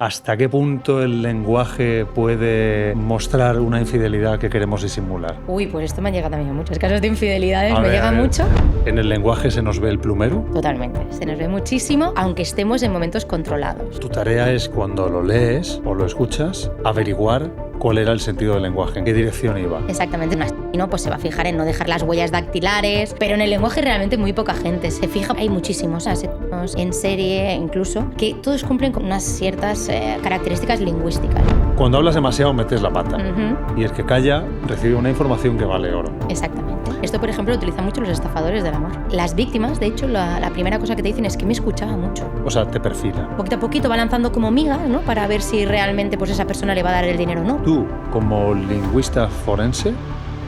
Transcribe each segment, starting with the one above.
¿Hasta qué punto el lenguaje puede mostrar una infidelidad que queremos disimular? Uy, pues esto me ha llegado también a muchos casos de infidelidades, me llega mucho. ¿En el lenguaje se nos ve el plumero? Totalmente, se nos ve muchísimo, aunque estemos en momentos controlados. Tu tarea es, cuando lo lees o lo escuchas, averiguar cuál era el sentido del lenguaje, en qué dirección iba. Exactamente, un asesino pues se va a fijar en no dejar las huellas dactilares, pero en el lenguaje realmente muy poca gente se fija. Hay muchísimos asesinos en serie incluso, que todos cumplen con unas ciertas características lingüísticas. Cuando hablas demasiado metes la pata, y el que calla recibe una información que vale oro. Exactamente. Esto, por ejemplo, lo utilizan mucho los estafadores del amor. Las víctimas, de hecho, la primera cosa que te dicen es que me escuchaba mucho. O sea, te perfila. Poquito a poquito va lanzando como migas, ¿no? Para ver si realmente pues, esa persona le va a dar el dinero o no. Tú, como lingüista forense,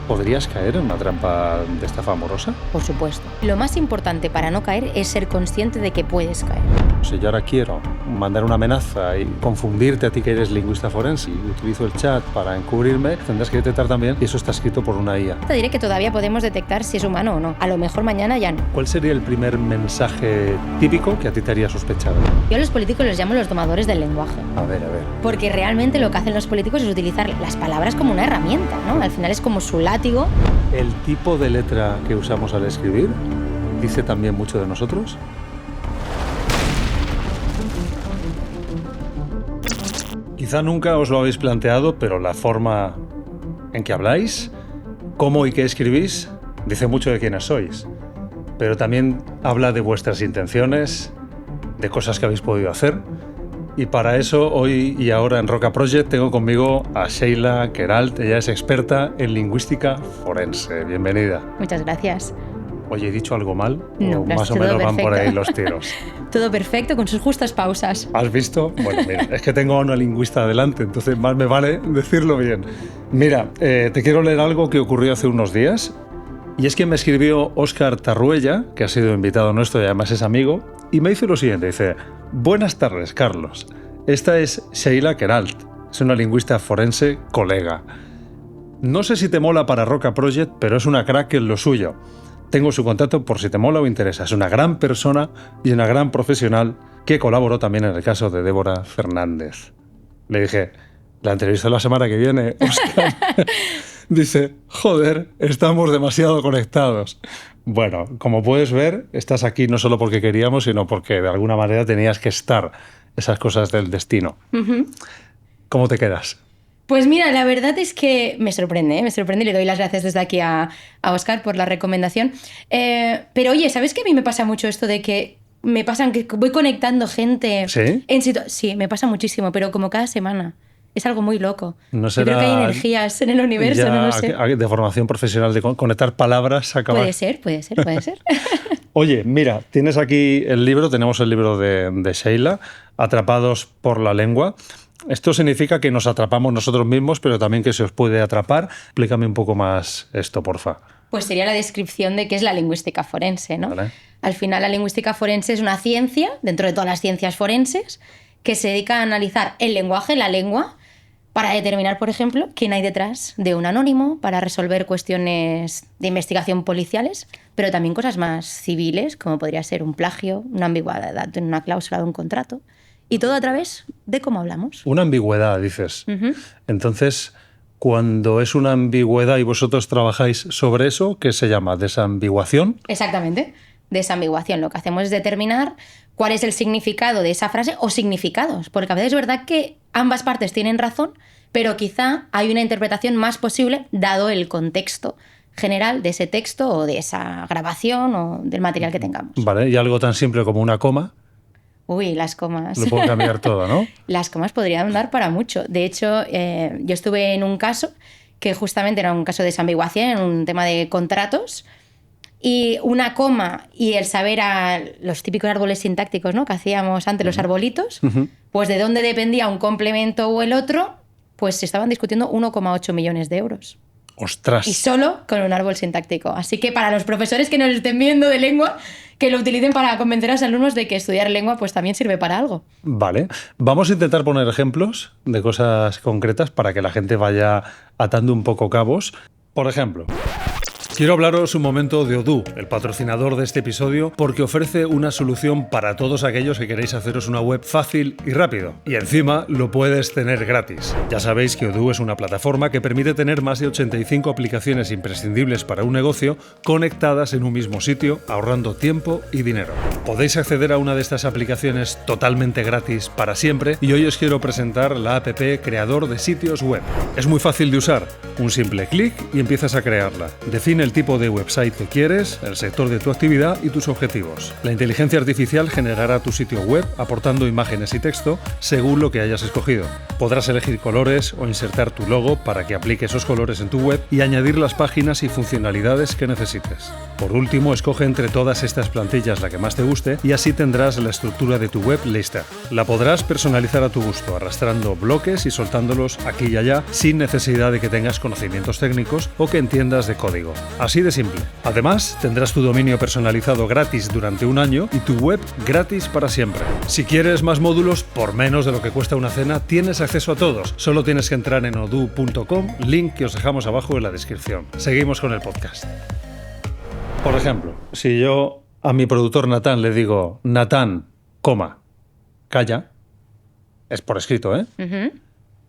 ¿podrías caer en una trampa de estafa amorosa? Por supuesto. Lo más importante para no caer es ser consciente de que puedes caer. Si yo ahora quiero mandar una amenaza y confundirte a ti que eres lingüista forense y utilizo el chat para encubrirme, tendrás que detectar también que eso está escrito por una IA. Te diré que todavía podemos detectar si es humano o no. A lo mejor mañana ya no. ¿Cuál sería el primer mensaje típico que a ti te haría sospechar? Yo a los políticos les llamo los domadores del lenguaje. A ver. Porque realmente lo que hacen los políticos es utilizar las palabras como una herramienta, ¿no? Al final es como su látigo. ¿El tipo de letra que usamos al escribir dice también mucho de nosotros? Quizá nunca os lo habéis planteado, pero la forma en que habláis, cómo y qué escribís, dice mucho de quiénes sois. Pero también habla de vuestras intenciones, de cosas que habéis podido hacer. Y para eso, hoy y ahora en Roca Project, tengo conmigo a Sheila Queralt. Ella es experta en lingüística forense. Bienvenida. Muchas gracias. Oye, ¿he dicho algo mal? No, ¿O más o menos van por ahí los tiros? Todo perfecto, con sus justas pausas. ¿Has visto? Bueno, mira, es que tengo a una lingüista delante, entonces más me vale decirlo bien. Mira, te quiero leer algo que ocurrió hace unos días. Y es que me escribió Óscar Tarruella, que ha sido invitado nuestro y además es amigo, y me dice lo siguiente, dice: buenas tardes, Carlos. Esta es Sheila Queralt, es una lingüista forense colega. No sé si te mola para Roca Project, pero es una crack en lo suyo. Tengo su contacto por si te mola o interesa. Es una gran persona y una gran profesional que colaboró también en el caso de Débora Fernández. Le dije, la entrevista la semana que viene, Óscar. Dice, joder, estamos demasiado conectados. Bueno, como puedes ver, estás aquí no solo porque queríamos, sino porque de alguna manera tenías que estar. Esas cosas del destino. ¿Cómo te quedas? Pues mira, la verdad es que me sorprende y le doy las gracias desde aquí a Óscar por la recomendación. Pero oye, ¿sabes que a mí me pasa mucho esto de que que voy conectando gente? ¿Sí? Sí, me pasa muchísimo, pero como cada semana. Es algo muy loco. No será, yo creo que hay energías en el universo, no lo sé. De formación profesional, de conectar palabras, acabar. Puede ser. Oye, mira, tienes aquí el libro, tenemos el libro de Sheila, Atrapados por la lengua. Esto significa que nos atrapamos nosotros mismos, pero también que se os puede atrapar. Explícame un poco más esto, porfa. Pues sería la descripción de qué es la lingüística forense, ¿no? Vale. Al final, la lingüística forense es una ciencia, dentro de todas las ciencias forenses, que se dedica a analizar el lenguaje, la lengua, para determinar, por ejemplo, quién hay detrás de un anónimo, para resolver cuestiones de investigación policiales, pero también cosas más civiles, como podría ser un plagio, una ambigüedad en una cláusula de un contrato, y todo a través de cómo hablamos. Una ambigüedad, dices. Entonces, cuando es una ambigüedad y vosotros trabajáis sobre eso, ¿qué se llama? ¿Desambiguación? Exactamente, desambiguación. Lo que hacemos es determinar cuál es el significado de esa frase o significados, porque a veces es verdad que ambas partes tienen razón, pero quizá hay una interpretación más posible dado el contexto general de ese texto o de esa grabación o del material que tengamos. Vale, y algo tan simple como una coma. Uy, las comas. Lo puedo cambiar todo, ¿no? Las comas podrían dar para mucho. De hecho, yo estuve en un caso que justamente era un caso de desambiguación, en un tema de contratos, y una coma y el saber a los típicos árboles sintácticos, ¿no? Que hacíamos antes, los arbolitos, pues de dónde dependía un complemento o el otro, pues se estaban discutiendo 1,8 millones de euros. ¡Ostras! Y solo con un árbol sintáctico. Así que para los profesores que nos estén viendo de lengua, que lo utilicen para convencer a los alumnos de que estudiar lengua pues también sirve para algo. Vale. Vamos a intentar poner ejemplos de cosas concretas para que la gente vaya atando un poco cabos. Por ejemplo, Quiero hablaros un momento de Odoo, el patrocinador de este episodio, porque ofrece una solución para todos aquellos que queréis haceros una web fácil y rápido. Y encima lo puedes tener gratis. Ya sabéis que Odoo es una plataforma que permite tener más de 85 aplicaciones imprescindibles para un negocio conectadas en un mismo sitio, ahorrando tiempo y dinero. Podéis acceder a una de estas aplicaciones totalmente gratis para siempre y hoy os quiero presentar la app Creador de Sitios Web. Es muy fácil de usar. Un simple clic y empiezas a crearla. Define el tipo de website que quieres, el sector de tu actividad y tus objetivos. La inteligencia artificial generará tu sitio web aportando imágenes y texto según lo que hayas escogido. Podrás elegir colores o insertar tu logo para que aplique esos colores en tu web y añadir las páginas y funcionalidades que necesites. Por último, escoge entre todas estas plantillas la que más te guste y así tendrás la estructura de tu web lista. La podrás personalizar a tu gusto, arrastrando bloques y soltándolos aquí y allá sin necesidad de que tengas conocimientos técnicos o que entiendas de código. Así de simple. Además, tendrás tu dominio personalizado gratis durante un año y tu web gratis para siempre. Si quieres más módulos por menos de lo que cuesta una cena, tienes acceso a todos. Solo tienes que entrar en odoo.com, link que os dejamos abajo en la descripción. Seguimos con el podcast. Por ejemplo, si yo a mi productor Natán le digo Natán, calla, es por escrito, ¿eh? Ujú.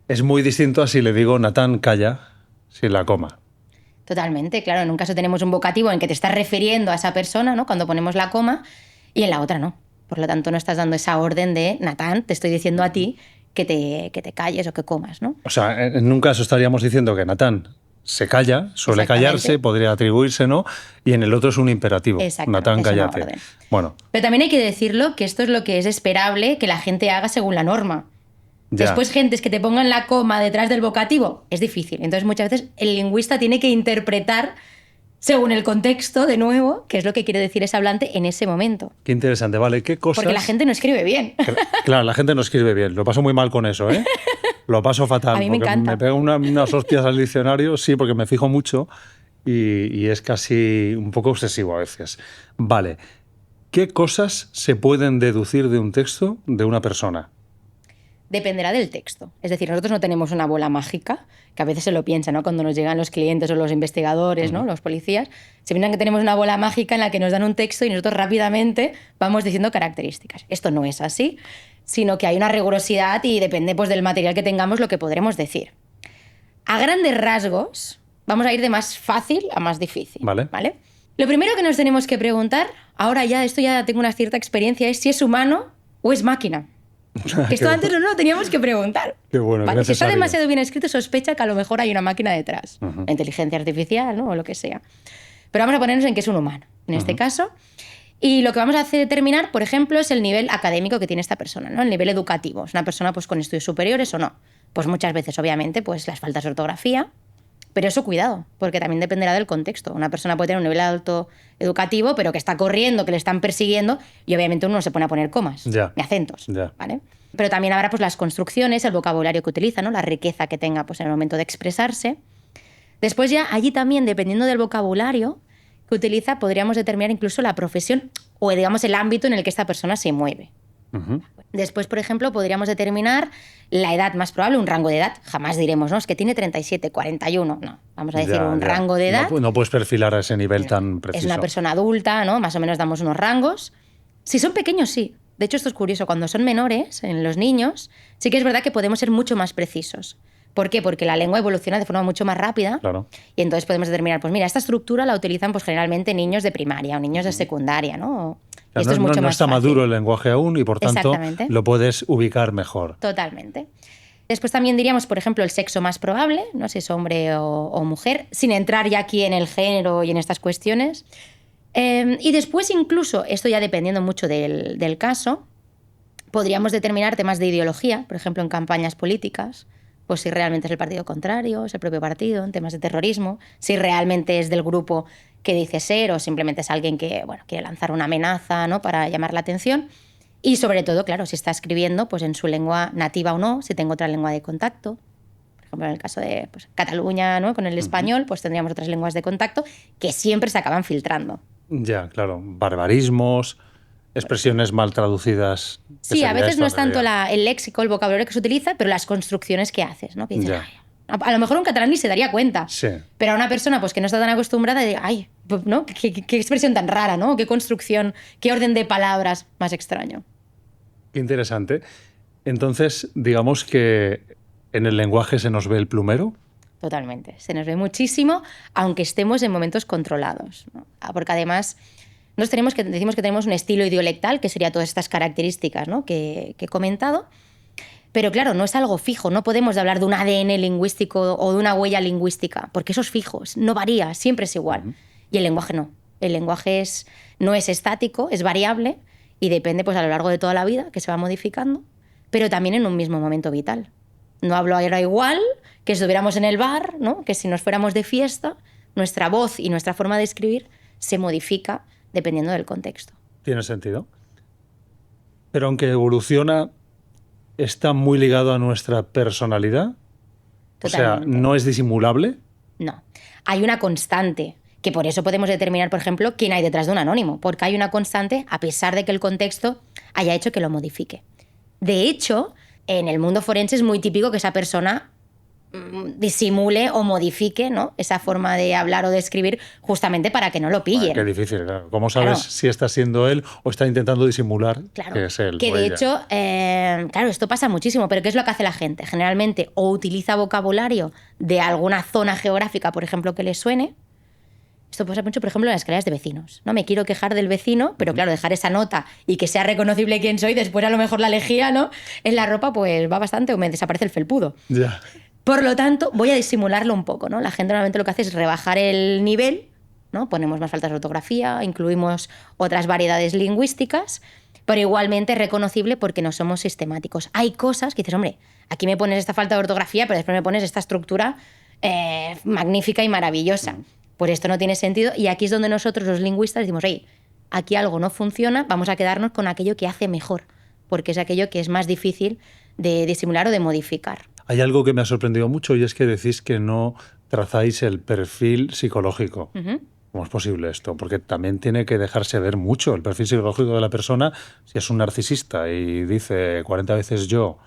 Es muy distinto a si le digo Natán, calla, sin la coma. Totalmente, claro. En un caso tenemos un vocativo en que te estás refiriendo a esa persona, ¿no? Cuando ponemos la coma, y en la otra no. Por lo tanto, no estás dando esa orden de Natán, te estoy diciendo a ti que te calles o que comas, ¿no? O sea, en un caso estaríamos diciendo que Natán se calla, suele callarse, podría atribuirse, ¿no? Y en el otro es un imperativo. Natán, es una cállate. orden. Bueno, Pero también hay que decirlo que esto es lo que es esperable que la gente haga según la norma. ya. Después, gentes que te pongan la coma detrás del vocativo, es difícil. Entonces, muchas veces el lingüista tiene que interpretar según el contexto, de nuevo, qué es lo que quiere decir ese hablante en ese momento. Qué interesante, vale. ¿Qué cosas? Porque la gente no escribe bien. Claro, la gente no escribe bien. Lo paso muy mal con eso, ¿eh? Lo paso fatal. A mí me porque encanta. me pego unas hostias al diccionario, sí, porque me fijo mucho y es casi un poco obsesivo a veces. Vale. ¿Qué cosas se pueden deducir de un texto de una persona? Dependerá del texto. Es decir, nosotros no tenemos una bola mágica, que a veces se lo piensa, ¿no? Cuando nos llegan los clientes o los investigadores, ¿no? Los policías, se piensan que tenemos una bola mágica en la que nos dan un texto y nosotros rápidamente vamos diciendo características. Esto no es así, sino que hay una rigurosidad y depende, pues, del material que tengamos lo que podremos decir. A grandes rasgos, vamos a ir de más fácil a más difícil. Vale. Lo primero que nos tenemos que preguntar, ahora ya, esto ya tengo una cierta experiencia, es si es humano o es máquina. Que esto antes no lo teníamos que preguntar. Qué bueno, ¿Vale? Si está necesario. demasiado bien escrito, sospecha que a lo mejor hay una máquina detrás. La inteligencia artificial, ¿no? O lo que sea. Pero vamos a ponernos en que es un humano, en este caso. Y lo que vamos a hacer determinar, por ejemplo, es el nivel académico que tiene esta persona, ¿no? El nivel educativo. ¿Es una persona, pues, con estudios superiores o no? Pues muchas veces, obviamente, pues las faltas de ortografía. Pero eso, cuidado, porque también dependerá del contexto. Una persona puede tener un nivel alto educativo, pero que está corriendo, que le están persiguiendo, y obviamente uno no se pone a poner comas Ya. ni acentos. Ya. ¿Vale? Pero también habrá, pues, las construcciones, el vocabulario que utiliza, ¿no? La riqueza que tenga, pues, en el momento de expresarse. Después ya allí también, dependiendo del vocabulario que utiliza, podríamos determinar incluso la profesión o, digamos, el ámbito en el que esta persona se mueve. Ujú. Después, por ejemplo, podríamos determinar la edad más probable, un rango de edad. Jamás diremos, no, es que tiene 37, 41. No, vamos a decir Ya, un ya. rango de edad. No puedes perfilar a ese nivel tan preciso. Es una persona adulta, ¿no? Más o menos damos unos rangos. Si son pequeños, sí. De hecho, esto es curioso. Cuando son menores, en los niños, sí que es verdad que podemos ser mucho más precisos. ¿Por qué? Porque la lengua evoluciona de forma mucho más rápida. Claro. Y entonces podemos determinar, pues mira, esta estructura la utilizan, pues, generalmente niños de primaria o niños de secundaria, ¿no? Y esto es mucho no más está fácil. maduro el lenguaje aún y por tanto Exactamente. lo puedes ubicar mejor. Totalmente. Después también diríamos, por ejemplo, el sexo más probable, no sé si es hombre o mujer, sin entrar ya aquí en el género y en estas cuestiones. Y después incluso, esto ya dependiendo mucho del caso, podríamos determinar temas de ideología, por ejemplo, en campañas políticas, pues si realmente es el partido contrario, es el propio partido, en temas de terrorismo, si realmente es del grupo que dice ser o simplemente es alguien que, bueno, quiere lanzar una amenaza, ¿no? Para llamar la atención. Y sobre todo, claro, si está escribiendo, pues en su lengua nativa o no, si tengo otra lengua de contacto. Por ejemplo, en el caso de, pues, Cataluña, ¿no? Con el español, pues tendríamos otras lenguas de contacto que siempre se acaban filtrando. Ya, claro. Barbarismos, expresiones mal traducidas. Sí, a veces no es tanto el el léxico, el vocabulario que se utiliza, pero las construcciones que haces, ¿no? Que dices, Ya. "Ay, A lo mejor un catalán ni se daría cuenta. Sí. Pero a una persona pues, que no está tan acostumbrada, de, ay, ¿no? ¿Qué expresión tan rara, ¿no? Qué construcción, qué orden de palabras más extraño. Qué interesante. Entonces, digamos que en el lenguaje se nos ve el plumero. Totalmente. Se nos ve muchísimo, aunque estemos en momentos controlados, ¿no? Porque además decimos que tenemos un estilo idiolectal, que sería todas estas características, ¿no? que he comentado. Pero claro, no es algo fijo. No podemos hablar de un ADN lingüístico o de una huella lingüística, porque eso es fijo, no varía, siempre es igual. Y el lenguaje no. El lenguaje no es estático, es variable y depende pues, a lo largo de toda la vida, que se va modificando, pero también en un mismo momento vital. No hablo ahora igual que si estuviéramos en el bar, ¿no? Que si nos fuéramos de fiesta, nuestra voz y nuestra forma de escribir se modifica dependiendo del contexto. Tiene sentido. Pero aunque evoluciona, está muy ligado a nuestra personalidad. Totalmente. O sea, ¿no es disimulable? No. Hay una constante, que por eso podemos determinar, por ejemplo, quién hay detrás de un anónimo, porque hay una constante a pesar de que el contexto haya hecho que lo modifique. De hecho, en el mundo forense es muy típico que esa persona disimule o modifique, ¿no? Esa forma de hablar o de escribir justamente para que no lo pillen. Qué difícil, claro. ¿Cómo sabes si está siendo él o está intentando disimular que es él? Que de hecho, claro, esto pasa muchísimo, pero ¿qué es lo que hace la gente? Generalmente o utiliza vocabulario de alguna zona geográfica, por ejemplo, que le suene. Esto pasa mucho, por ejemplo, en las escaleras de vecinos. No me quiero quejar del vecino, pero claro, dejar esa nota y que sea reconocible quién soy, después a lo mejor la lejía, ¿no? En la ropa, pues va bastante o me desaparece el felpudo. Ya. Por lo tanto, voy a disimularlo un poco, ¿no? La gente normalmente lo que hace es rebajar el nivel, ¿no? Ponemos más faltas de ortografía, incluimos otras variedades lingüísticas, pero igualmente es reconocible porque no somos sistemáticos. Hay cosas que dices, hombre, aquí me pones esta falta de ortografía, pero después me pones esta estructura magnífica y maravillosa. Pues esto no tiene sentido y aquí es donde nosotros los lingüistas decimos, hey, aquí algo no funciona, vamos a quedarnos con aquello que hace mejor, porque es aquello que es más difícil de disimular o de modificar. Hay algo que me ha sorprendido mucho y es que decís que no trazáis el perfil psicológico. ¿Cómo es posible esto? Porque también tiene que dejarse ver mucho el perfil psicológico de la persona. Si es un narcisista y dice 40 veces yo,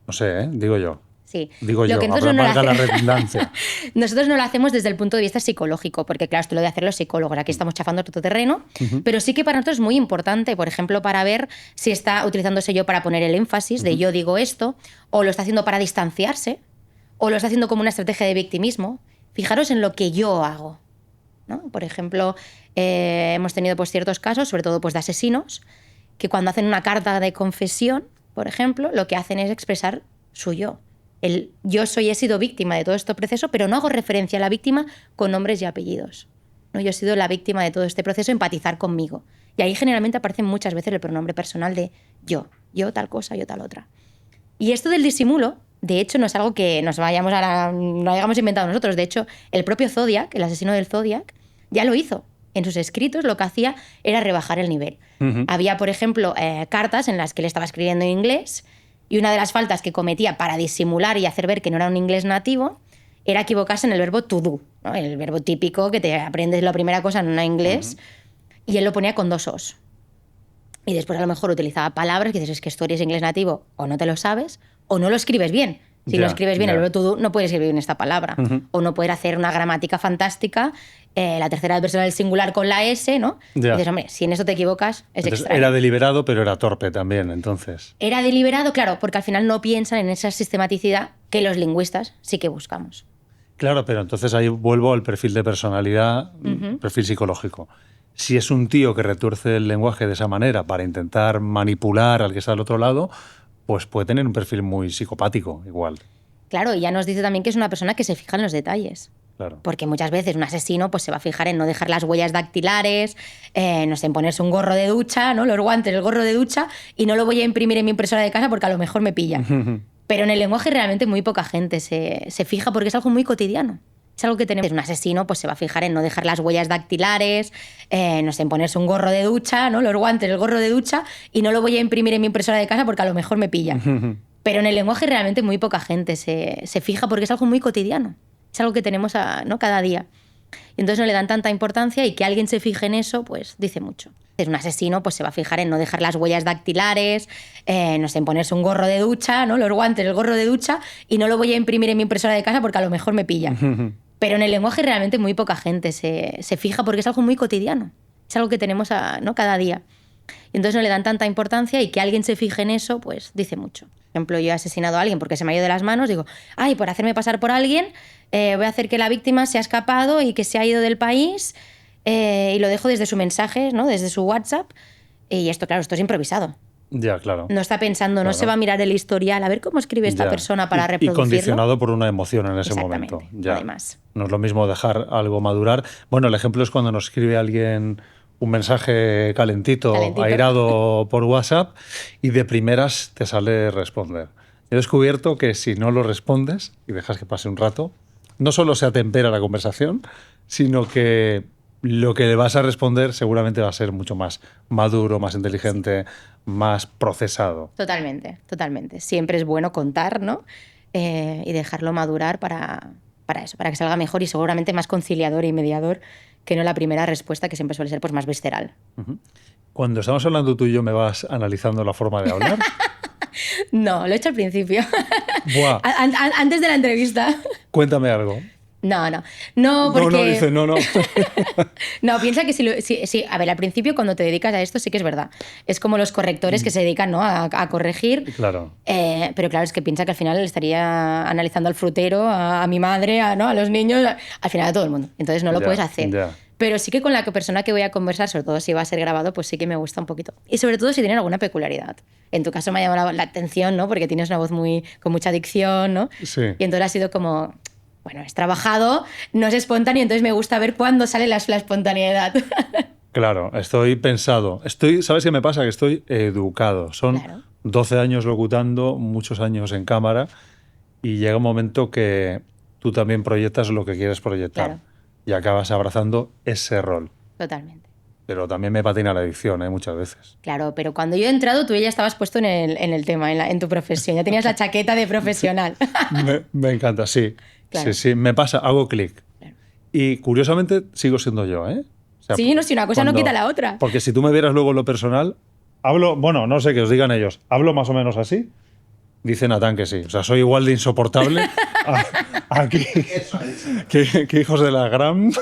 no sé, digo yo. Sí. Digo yo, valga la redundancia. Nosotros no lo hacemos desde el punto de vista psicológico, porque claro, esto lo de hacer los psicólogos, aquí estamos chafando otro terreno, pero sí que para nosotros es muy importante, por ejemplo, para ver si está utilizándose yo para poner el énfasis de yo digo esto, o lo está haciendo para distanciarse, o lo está haciendo como una estrategia de victimismo. Fijaros en lo que yo hago, ¿no? Por ejemplo, hemos tenido pues, ciertos casos, sobre todo pues, de asesinos, que cuando hacen una carta de confesión, por ejemplo, lo que hacen es expresar su yo. Yo he sido víctima de todo este proceso, pero no hago referencia a la víctima con nombres y apellidos. ¿No? Yo he sido la víctima de todo este proceso, empatizar conmigo. Y ahí generalmente aparece muchas veces el pronombre personal de yo tal cosa, yo tal otra. Y esto del disimulo, de hecho, no es algo que no hayamos inventado nosotros. De hecho, el propio Zodiac, el asesino del Zodiac, ya lo hizo. En sus escritos lo que hacía era rebajar el nivel. Había, por ejemplo, cartas en las que él estaba escribiendo en inglés. Y una de las faltas que cometía para disimular y hacer ver que no era un inglés nativo era equivocarse en el verbo to do, ¿no? El verbo típico que te aprendes la primera cosa en un inglés, y él lo ponía con 2 os. Y después a lo mejor utilizaba palabras que dices, es que esto eres inglés nativo, o no te lo sabes, o no lo escribes bien. Si lo escribes bien, el verbo to do, no puedes escribir bien esta palabra. O no puedes hacer una gramática fantástica, la tercera persona del singular con la S, ¿no? Y dices, hombre, si en eso te equivocas, es entonces, extraño. era deliberado, pero era torpe también, entonces. Era deliberado, claro, porque al final no piensan en esa sistematicidad que los lingüistas sí que buscamos. Claro, pero entonces ahí vuelvo al perfil de personalidad, perfil psicológico. Si es un tío que retuerce el lenguaje de esa manera para intentar manipular al que está al otro lado, pues puede tener un perfil muy psicopático igual. Claro, y ya nos dice también que es una persona que se fija en los detalles. Claro. Porque muchas veces un asesino pues, se va a fijar en no dejar las huellas dactilares, no sé, en ponerse un gorro de ducha, ¿no? Los guantes, el gorro de ducha, y no lo voy a imprimir en mi impresora de casa porque a lo mejor me pillan. Pero en el lenguaje realmente muy poca gente se fija porque es algo muy cotidiano. Es algo que tenemos. Un asesino pues, se va a fijar en no dejar las huellas dactilares, no sé, en ponerse un gorro de ducha, ¿no? Los guantes, el gorro de ducha, y no lo voy a imprimir en mi impresora de casa porque a lo mejor me pillan. Pero en el lenguaje realmente muy poca gente se fija porque es algo muy cotidiano. Es algo que tenemos ¿no? cada día. Y entonces no le dan tanta importancia y que alguien se fije en eso, pues dice mucho. Un asesino pues se va a fijar en no dejar las huellas dactilares, no sé, en ponerse un gorro de ducha, ¿no? Los guantes, el gorro de ducha, y no lo voy a imprimir en mi impresora de casa porque a lo mejor me pilla. Pero en el lenguaje realmente muy poca gente se fija porque es algo muy cotidiano. Es algo que tenemos ¿no? cada día. Y entonces no le dan tanta importancia y que alguien se fije en eso, pues dice mucho. Por ejemplo, yo he asesinado a alguien porque se me ha ido de las manos, digo, ay, por hacerme pasar por alguien, voy a hacer que la víctima se ha escapado y que se ha ido del país y lo dejo desde su mensaje, ¿no? Desde su WhatsApp. Y esto, claro, esto es improvisado. Ya, claro. No está pensando, no se va a mirar el historial, a ver cómo escribe esta persona para reproducirlo. Y condicionado por una emoción en ese momento. Ya. Además. No es lo mismo dejar algo madurar. Bueno, el ejemplo es cuando nos escribe alguien un mensaje calentito, airado por WhatsApp y de primeras te sale responder. He descubierto que si no lo respondes y dejas que pase un rato, no solo se atempera la conversación, sino que lo que le vas a responder seguramente va a ser mucho más maduro, más inteligente, más procesado. Totalmente, totalmente. Siempre es bueno contar, ¿no? Y dejarlo madurar para eso, para que salga mejor y seguramente más conciliador y mediador que no la primera respuesta, que siempre suele ser pues, más visceral. Cuando estamos hablando tú y yo, ¿me vas analizando la forma de hablar? No, lo he hecho al principio. Buah. Antes de la entrevista. Cuéntame algo. No, porque... No, dice, no. No, piensa que sí, a ver, al principio cuando te dedicas a esto sí que es verdad. Es como los correctores que se dedican, ¿no? a corregir. Claro. Pero claro, es que piensa que al final le estaría analizando al frutero, a mi madre, ¿no? a los niños, al final a todo el mundo. Entonces no lo puedes hacer. Ya. Pero sí que con la persona que voy a conversar, sobre todo si va a ser grabado, pues sí que me gusta un poquito. Y sobre todo si tienen alguna peculiaridad. En tu caso me ha llamado la atención, ¿no? Porque tienes una voz con mucha dicción, ¿no? Sí. Y entonces ha sido como... Bueno, es trabajado, no es espontáneo, entonces me gusta ver cuándo sale la espontaneidad. Claro, estoy pensado. ¿Sabes qué me pasa? Que estoy educado. Son 12 años locutando, muchos años en cámara, y llega un momento que tú también proyectas lo que quieres proyectar. Claro. Y acabas abrazando ese rol. Totalmente. Pero también me patina la edición, muchas veces. Claro, pero cuando yo he entrado, tú ya estabas puesto en el tema, en tu profesión. Ya tenías la chaqueta de profesional. Me encanta, sí. Claro. Sí, me pasa, hago clic. Claro. Y curiosamente sigo siendo yo, ¿eh? O sea, sí, no, si una cosa no quita la otra. Porque si tú me vieras luego en lo personal, bueno, no sé, que os digan ellos, hablo más o menos así. Dice Natán que sí. O sea, soy igual de insoportable aquí que hijos de la gran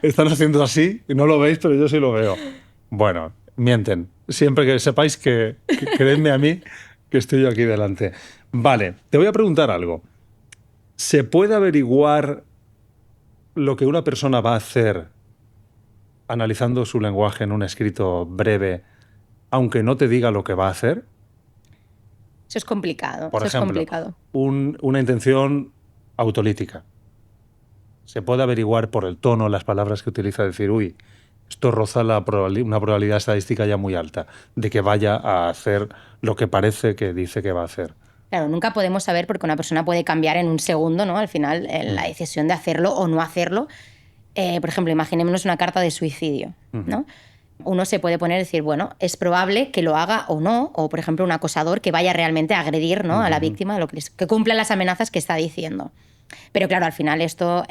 están haciendo así. No lo veis, pero yo sí lo veo. Bueno, mienten. Siempre que sepáis que creedme a mí que estoy yo aquí delante. Vale, te voy a preguntar algo. ¿Se puede averiguar lo que una persona va a hacer analizando su lenguaje en un escrito breve, aunque no te diga lo que va a hacer? Eso es complicado. Por ejemplo, una intención autolítica. Se puede averiguar por el tono, las palabras que utiliza, decir, uy, esto roza una probabilidad estadística ya muy alta de que vaya a hacer lo que parece que dice que va a hacer. Claro, nunca podemos saber porque una persona puede cambiar en un segundo, ¿no? Al final, la decisión de hacerlo o no hacerlo. Por ejemplo, imaginémonos una carta de suicidio, ¿no? Uno se puede poner y decir, bueno, es probable que lo haga o no, o por ejemplo un acosador que vaya realmente a agredir, ¿no? a la víctima, que cumpla las amenazas que está diciendo. Pero claro, al final esto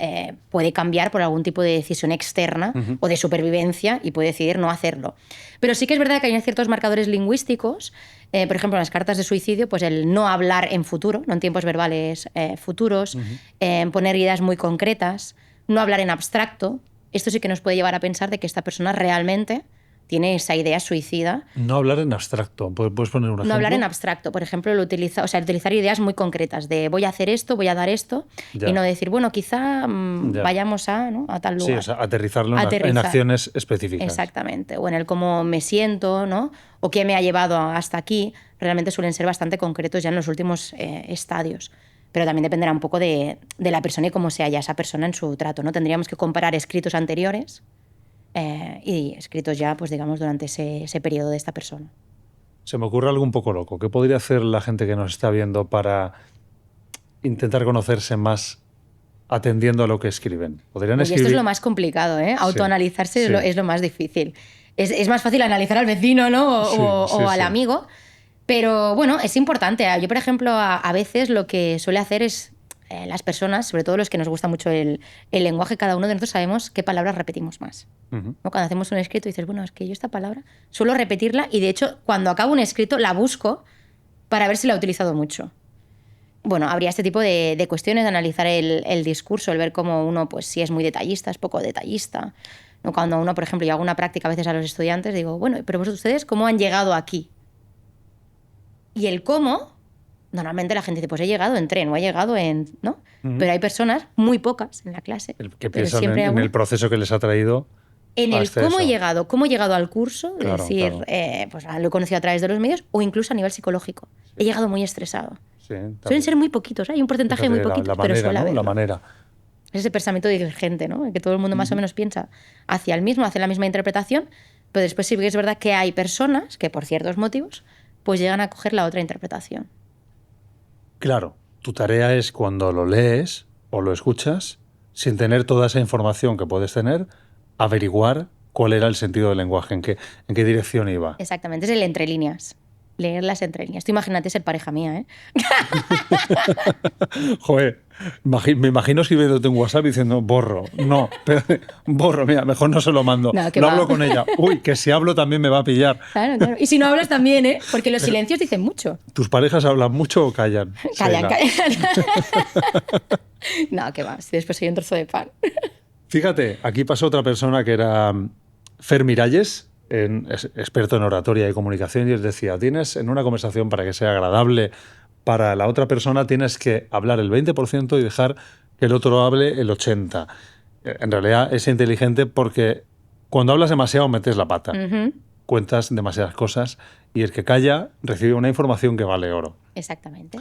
puede cambiar por algún tipo de decisión externa o de supervivencia y puede decidir no hacerlo. Pero sí que es verdad que hay ciertos marcadores lingüísticos, por ejemplo, en las cartas de suicidio, pues el no hablar en futuro, no en tiempos verbales futuros, poner ideas muy concretas, no hablar en abstracto. Esto sí que nos puede llevar a pensar de que esta persona realmente tiene esa idea suicida. No hablar en abstracto. ¿Puedes poner un ejemplo? No hablar en abstracto. Por ejemplo, utilizar ideas muy concretas de voy a hacer esto, voy a dar esto, ya. Y no decir, bueno, quizá vayamos a tal lugar. Sí, o sea, aterrizarlo en acciones específicas. Exactamente. O en el cómo me siento, ¿no? O qué me ha llevado hasta aquí. Realmente suelen ser bastante concretos ya en los últimos estadios. Pero también dependerá un poco de la persona y cómo se halla esa persona en su trato, ¿no? Tendríamos que comparar escritos anteriores y escritos ya, pues digamos, durante ese periodo de esta persona. Se me ocurre algo un poco loco. ¿Qué podría hacer la gente que nos está viendo para intentar conocerse más atendiendo a lo que escriben? ¿Podrían escribir? Esto es lo más complicado, ¿eh? Autoanalizarse sí. Es lo más difícil. Es más fácil analizar al vecino, ¿no? O al amigo. Pero bueno, es importante. Yo, por ejemplo, a veces lo que suele hacer es las personas, sobre todo los que nos gusta mucho el lenguaje, cada uno de nosotros sabemos qué palabras repetimos más. ¿No? Cuando hacemos un escrito dices, bueno, es que yo esta palabra suelo repetirla y de hecho cuando acabo un escrito la busco para ver si la he utilizado mucho. Bueno, habría este tipo de cuestiones, de analizar el discurso, el ver cómo uno, pues si es muy detallista, es poco detallista. ¿No? Cuando uno, por ejemplo, yo hago una práctica a veces a los estudiantes, digo, bueno, pero vosotros ustedes, ¿cómo han llegado aquí? Y el cómo, normalmente la gente dice, pues he llegado en tren o he llegado en... ¿no? Pero hay personas, muy pocas en la clase. Que piensan en el proceso que les ha traído. En el cómo he llegado al curso, claro, es decir, claro. Pues lo he conocido a través de los medios o incluso a nivel psicológico. Sí. He llegado muy estresado. Sí, suelen ser muy poquitos, hay un porcentaje muy poquito, la manera, pero suele haber. La manera. Es ese pensamiento divergente, ¿no? Que todo el mundo más o menos piensa hacia el mismo, hacia la misma interpretación, pero después sí que es verdad que hay personas que por ciertos motivos pues llegan a coger la otra interpretación. Claro, tu tarea es cuando lo lees o lo escuchas, sin tener toda esa información que puedes tener, averiguar cuál era el sentido del lenguaje, en qué dirección iba. Exactamente, es el entre líneas. Leer las entre líneas. Tú imagínate ser pareja mía, ¿eh? Joder, me imagino escribiéndote un WhatsApp diciendo borro. No, pero, borro, mira, mejor no se lo mando. No hablo con ella. Uy, que si hablo también me va a pillar. Claro, claro. Y si no hablas también, ¿eh? Porque los silencios dicen mucho. ¿Tus parejas hablan mucho o callan? Callan. No, que va, si después soy un trozo de pan. Fíjate, aquí pasó otra persona que era Fer Miralles, experto en oratoria y comunicación, y él decía, tienes en una conversación para que sea agradable para la otra persona, tienes que hablar el 20% y dejar que el otro hable el 80%. En realidad es inteligente porque cuando hablas demasiado metes la pata, cuentas demasiadas cosas y el que calla recibe una información que vale oro. Exactamente.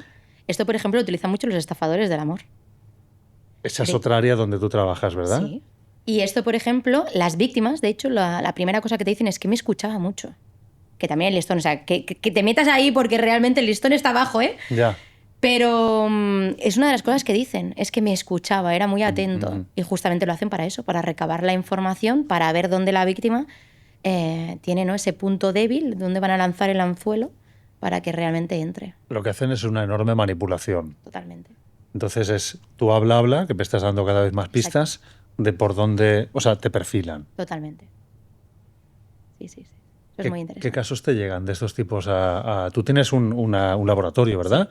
Esto, por ejemplo, lo utilizan mucho los estafadores del amor. Esa es otra área donde tú trabajas, ¿verdad? Sí. Y esto, por ejemplo, las víctimas, de hecho, la primera cosa que te dicen es que me escuchaba mucho. Que también el listón, o sea, que te metas ahí porque realmente el listón está bajo, ¿eh? Ya. Pero es una de las cosas que dicen, es que me escuchaba, era muy atento. Y justamente lo hacen para eso, para recabar la información, para ver dónde la víctima tiene, ¿no?, ese punto débil, dónde van a lanzar el anzuelo para que realmente entre. Lo que hacen es una enorme manipulación. Totalmente. Entonces tú habla, que me estás dando cada vez más pistas. Exacto. De por dónde, o sea, te perfilan. Totalmente. Sí. Eso es muy interesante. ¿Qué casos te llegan de estos tipos? Tú tienes un laboratorio, ¿verdad?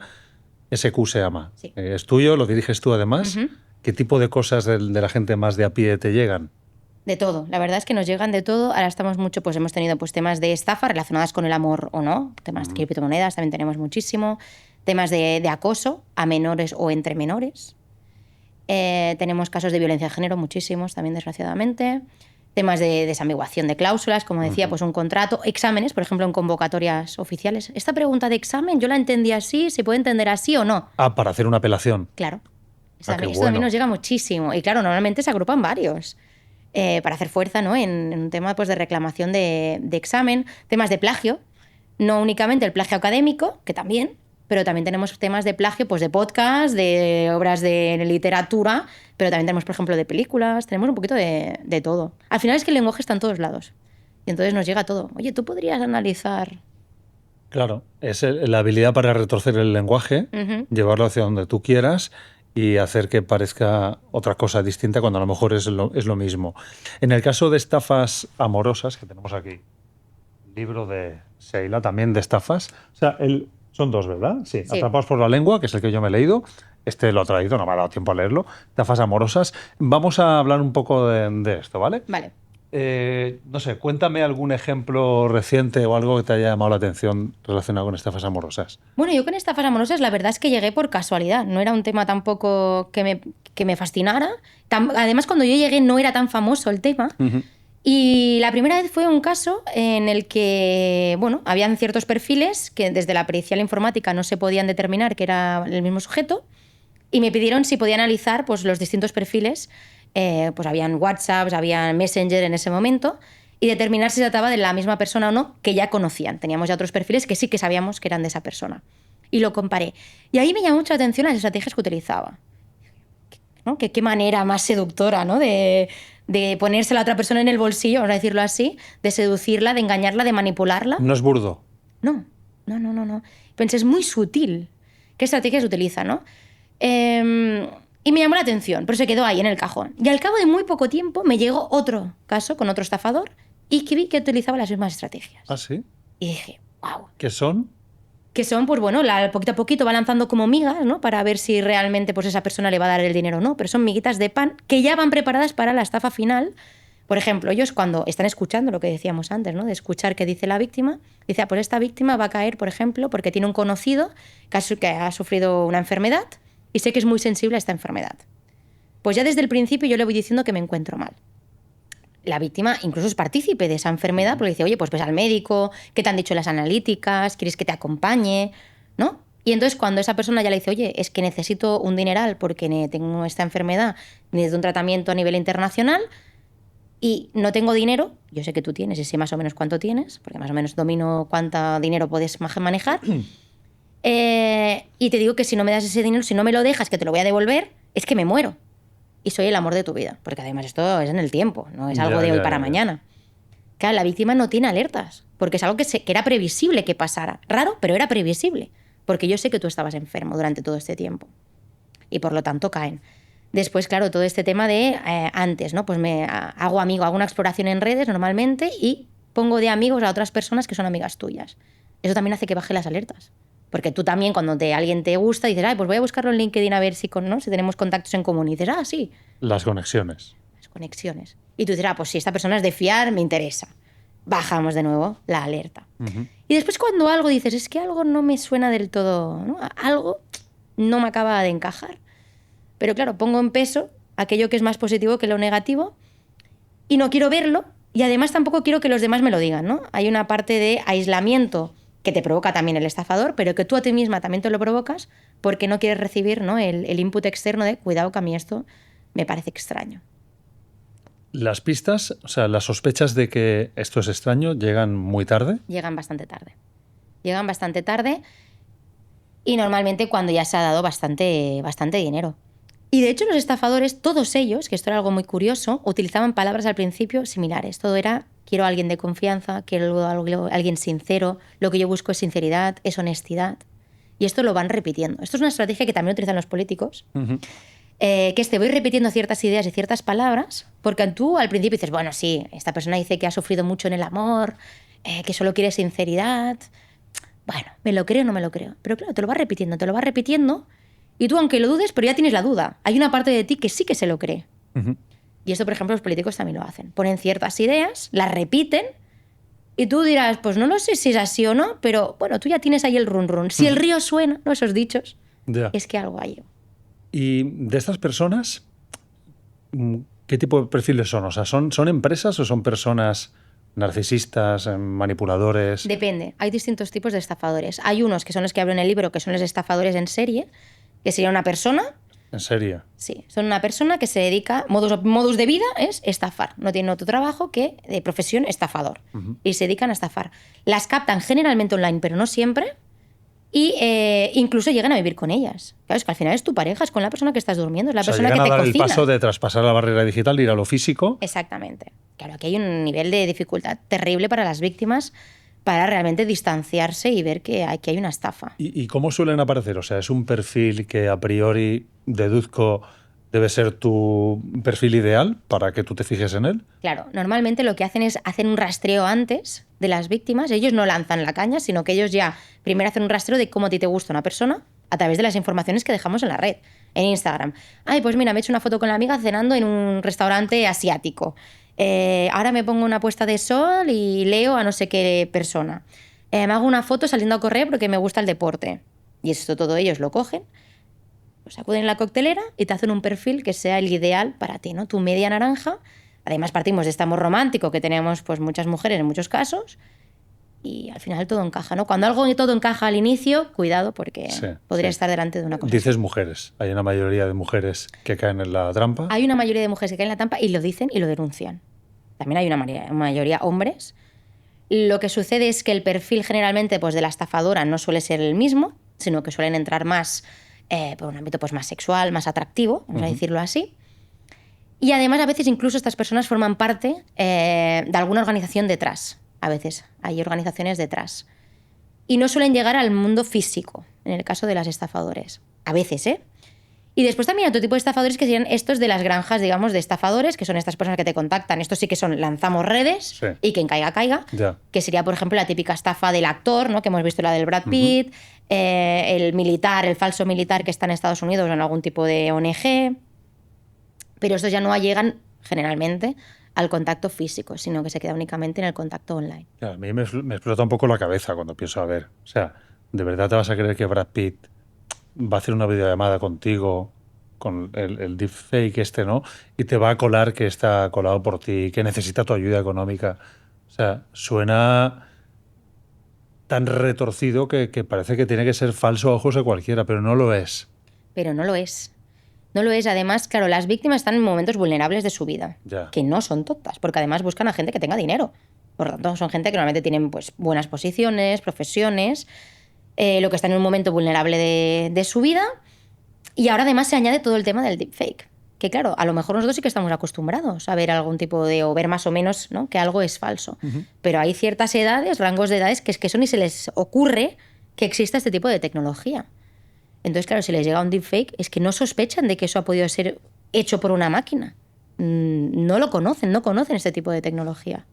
Sí. SQ se llama. Sí. Es tuyo, lo diriges tú además. ¿Qué tipo de cosas de la gente más de a pie te llegan? De todo. La verdad es que nos llegan de todo. Ahora estamos mucho, pues hemos tenido pues temas de estafa relacionadas con el amor o no. Temas de criptomonedas también tenemos muchísimo. Temas de acoso a menores o entre menores. Tenemos casos de violencia de género, muchísimos también, desgraciadamente. Temas de desambiguación de cláusulas, como decía, pues un contrato. Exámenes, por ejemplo, en convocatorias oficiales. Esta pregunta de examen yo la entendí así, ¿se puede entender así o no? Para hacer una apelación. Claro. Esto también nos llega muchísimo. Y claro, normalmente se agrupan varios para hacer fuerza, ¿no?, en un tema pues de reclamación de examen. Temas de plagio. No únicamente el plagio académico, que también, pero también tenemos temas de plagio, pues de podcast, de obras de literatura, pero también tenemos, por ejemplo, de películas, tenemos un poquito de todo. Al final es que el lenguaje está en todos lados. Y entonces nos llega todo. Oye, ¿tú podrías analizar? Claro, es la habilidad para retorcer el lenguaje, llevarlo hacia donde tú quieras y hacer que parezca otra cosa distinta cuando a lo mejor es lo mismo. En el caso de estafas amorosas, que tenemos aquí, el libro de Sheila, también de estafas, o sea, son dos, ¿verdad? Sí. Atrapados por la lengua, que es el que yo me he leído. Este lo ha traído, no me ha dado tiempo a leerlo. Estafas amorosas. Vamos a hablar un poco de esto, ¿vale? Vale. No sé, cuéntame algún ejemplo reciente o algo que te haya llamado la atención relacionado con estafas amorosas. Bueno, yo con estafas amorosas la verdad es que llegué por casualidad. No era un tema tampoco que me fascinara. Además, cuando yo llegué no era tan famoso el tema. Y la primera vez fue un caso en el que, bueno, habían ciertos perfiles que desde la pericial informática no se podían determinar que era el mismo sujeto y me pidieron si podía analizar pues, los distintos perfiles. Pues habían WhatsApps, había Messenger en ese momento y determinar si se trataba de la misma persona o no que ya conocían. Teníamos ya otros perfiles que sí que sabíamos que eran de esa persona. Y lo comparé. Y ahí me llamó mucho la atención las estrategias que utilizaba. ¿No? Qué manera más seductora, ¿no?, de ponerse a la otra persona en el bolsillo, vamos a decirlo así, de seducirla, de engañarla, de manipularla. No es burdo. No. Pensé, es muy sutil. ¿Qué estrategias utiliza, no? Y me llamó la atención, pero se quedó ahí en el cajón. Y al cabo de muy poco tiempo me llegó otro caso con otro estafador y que vi que utilizaba las mismas estrategias. ¿Ah, sí? Y dije, wow. ¿Qué son? Que son, pues bueno, poquito a poquito va lanzando como migas, ¿no? Para ver si realmente pues esa persona le va a dar el dinero o no. Pero son miguitas de pan que ya van preparadas para la estafa final. Por ejemplo, ellos cuando están escuchando lo que decíamos antes, ¿no? De escuchar qué dice la víctima, dice, pues esta víctima va a caer, por ejemplo, porque tiene un conocido que ha sufrido una enfermedad y sé que es muy sensible a esta enfermedad. Pues ya desde el principio yo le voy diciendo que me encuentro mal. La víctima incluso es partícipe de esa enfermedad porque dice, oye, pues ves al médico, ¿qué te han dicho las analíticas? ¿Quieres que te acompañe? ¿No? Y entonces cuando esa persona ya le dice, oye, es que necesito un dineral porque tengo esta enfermedad, necesito un tratamiento a nivel internacional y no tengo dinero, yo sé que tú tienes y sé más o menos cuánto tienes, porque más o menos domino cuánto dinero puedes manejar, y te digo que si no me das ese dinero, si no me lo dejas, que te lo voy a devolver, es que me muero. Y soy el amor de tu vida. Porque además esto es en el tiempo, no es algo de hoy para mañana. Claro, la víctima no tiene alertas, porque es algo que era previsible que pasara. Raro, pero era previsible. Porque yo sé que tú estabas enfermo durante todo este tiempo. Y por lo tanto caen. Después, claro, todo este tema de antes, ¿no? Pues hago una exploración en redes normalmente y pongo de amigos a otras personas que son amigas tuyas. Eso también hace que baje las alertas. Porque tú también, cuando alguien te gusta, dices, pues voy a buscarlo en LinkedIn a ver si tenemos contactos en común. Y dices, sí. Las conexiones. Las conexiones. Y tú dices, pues si esta persona es de fiar, me interesa. Bajamos de nuevo la alerta. Uh-huh. Y después cuando algo dices, es que algo no me suena del todo, ¿no? Algo no me acaba de encajar. Pero claro, pongo en peso aquello que es más positivo que lo negativo y no quiero verlo y además tampoco quiero que los demás me lo digan, ¿no? Hay una parte de aislamiento que te provoca también el estafador, pero que tú a ti misma también te lo provocas porque no quieres recibir, ¿no? el input externo de cuidado que a mí esto me parece extraño. Las pistas, o sea, las sospechas de que esto es extraño, ¿llegan muy tarde? Llegan bastante tarde. Llegan bastante tarde y normalmente cuando ya se ha dado bastante dinero. Y de hecho los estafadores, todos ellos, que esto era algo muy curioso, utilizaban palabras al principio similares. Todo era, quiero a alguien de confianza, quiero a alguien sincero, lo que yo busco es sinceridad, es honestidad. Y esto lo van repitiendo. Esto es una estrategia que también utilizan los políticos, uh-huh. Que te voy repitiendo ciertas ideas y ciertas palabras, porque tú al principio dices, bueno, sí, esta persona dice que ha sufrido mucho en el amor, que solo quiere sinceridad. Bueno, ¿me lo creo o no me lo creo? Pero claro, te lo va repitiendo. Y tú, aunque lo dudes, pero ya tienes la duda. Hay una parte de ti que sí que se lo cree. Uh-huh. Y esto, por ejemplo, los políticos también lo hacen. Ponen ciertas ideas, las repiten, y tú dirás, pues no lo sé si es así o no, pero bueno, tú ya tienes ahí el run. Si el río suena, ¿no? Esos dichos, es que algo hay. Y de estas personas, ¿qué tipo de perfiles son? O sea, ¿son empresas o son personas narcisistas, manipuladores? Depende. Hay distintos tipos de estafadores. Hay unos que son los que hablo en el libro, que son los estafadores en serie, que sería una persona. ¿En serio? Sí, son una persona que se dedica, modus de vida es estafar. No tiene otro trabajo que de profesión estafador. Uh-huh. Y se dedican a estafar. Las captan generalmente online, pero no siempre. Y incluso llegan a vivir con ellas. Claro, es que al final es tu pareja, es con la persona que estás durmiendo, es la persona que te cocina. Llegan a dar el paso de traspasar la barrera digital, de ir a lo físico. Exactamente. Claro, aquí hay un nivel de dificultad terrible para las víctimas para realmente distanciarse y ver que aquí hay una estafa. ¿Y cómo suelen aparecer? O sea, ¿es un perfil que a priori deduzco debe ser tu perfil ideal para que tú te fijes en él? Claro, normalmente lo que hacen es hacer un rastreo antes de las víctimas. Ellos no lanzan la caña, sino que ellos ya primero hacen un rastreo de cómo a ti te gusta una persona a través de las informaciones que dejamos en la red, en Instagram. Pues mira, me he hecho una foto con la amiga cenando en un restaurante asiático. Ahora me pongo una puesta de sol y leo a no sé qué persona. Me hago una foto saliendo a correr porque me gusta el deporte. Y esto todo ellos lo cogen, pues acuden en la coctelera y te hacen un perfil que sea el ideal para ti, ¿no? Tu media naranja. Además partimos de este amor romántico que tenemos pues muchas mujeres en muchos casos y al final todo encaja, ¿no? Cuando algo y todo encaja al inicio, cuidado porque podría estar delante de una cosa. Dices mujeres. Hay una mayoría de mujeres que caen en la trampa. Hay una mayoría de mujeres que caen en la trampa y lo dicen y lo denuncian. También hay una mayoría hombres. Lo que sucede es que el perfil generalmente pues, de la estafadora no suele ser el mismo, sino que suelen entrar más por un ámbito pues, más sexual, más atractivo, vamos a decirlo así. Y además a veces incluso estas personas forman parte de alguna organización detrás. A veces hay organizaciones detrás. Y no suelen llegar al mundo físico, en el caso de las estafadores. A veces, Y después también hay otro tipo de estafadores que serían estos de las granjas, digamos, de estafadores, que son estas personas que te contactan. Estos sí que son lanzamos redes Sí. y quien caiga, caiga. Ya. Que sería, por ejemplo, la típica estafa del actor, ¿no? Que hemos visto la del Brad Pitt, el militar, el falso militar que está en Estados Unidos o en algún tipo de ONG. Pero estos ya no llegan, generalmente, al contacto físico, sino que se queda únicamente en el contacto online. Claro, a mí me explota un poco la cabeza cuando pienso, a ver, o sea, ¿de verdad te vas a creer que Brad Pitt va a hacer una videollamada contigo con el deepfake este, ¿no? Y te va a colar que está colado por ti, que necesita tu ayuda económica? O sea, suena tan retorcido que parece que tiene que ser falso a ojos de cualquiera, pero no lo es. Pero no lo es. No lo es. Además, claro, las víctimas están en momentos vulnerables de su vida, Ya. que no son tontas, porque además buscan a gente que tenga dinero. Por lo tanto, son gente que normalmente tienen pues, buenas posiciones, profesiones, lo que está en un momento vulnerable de su vida. Y ahora además se añade todo el tema del deepfake. Que claro, a lo mejor nosotros sí que estamos acostumbrados a ver algún tipo de, o ver más o menos, ¿no? Que algo es falso. Pero hay ciertas edades, rangos de edades, que es que eso ni se les ocurre que exista este tipo de tecnología. Entonces, claro, si les llega un deepfake, es que no sospechan de que eso ha podido ser hecho por una máquina. No lo conocen, no conocen este tipo de tecnología.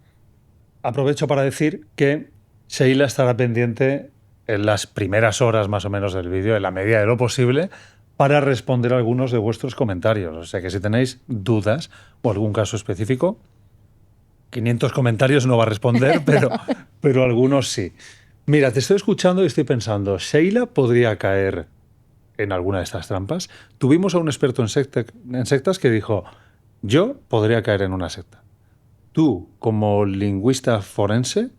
Aprovecho para decir que Sheila estará pendiente en las primeras horas más o menos del vídeo, en la medida de lo posible, para responder a algunos de vuestros comentarios. O sea que si tenéis dudas o algún caso específico, 500 comentarios no va a responder, pero algunos sí. Mira, te estoy escuchando y estoy pensando, ¿Sheila podría caer en alguna de estas trampas? Tuvimos a un experto en sectas que dijo, yo podría caer en una secta. Tú, como lingüista forense,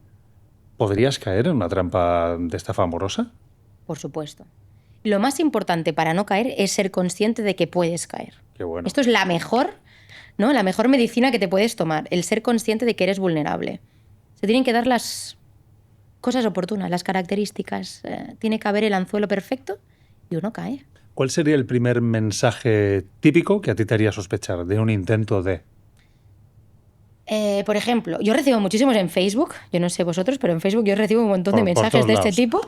¿podrías caer en una trampa de estafa amorosa? Por supuesto. Lo más importante para no caer es ser consciente de que puedes caer. Qué bueno. Esto es la mejor, ¿no? La mejor medicina que te puedes tomar, el ser consciente de que eres vulnerable. Se tienen que dar las cosas oportunas, las características. Tiene que haber el anzuelo perfecto y uno cae. ¿Cuál sería el primer mensaje típico que a ti te haría sospechar de un intento de? Por ejemplo, yo recibo muchísimos en Facebook, yo no sé vosotros, pero en Facebook yo recibo un montón de Por mensajes todos de este lados. tipo.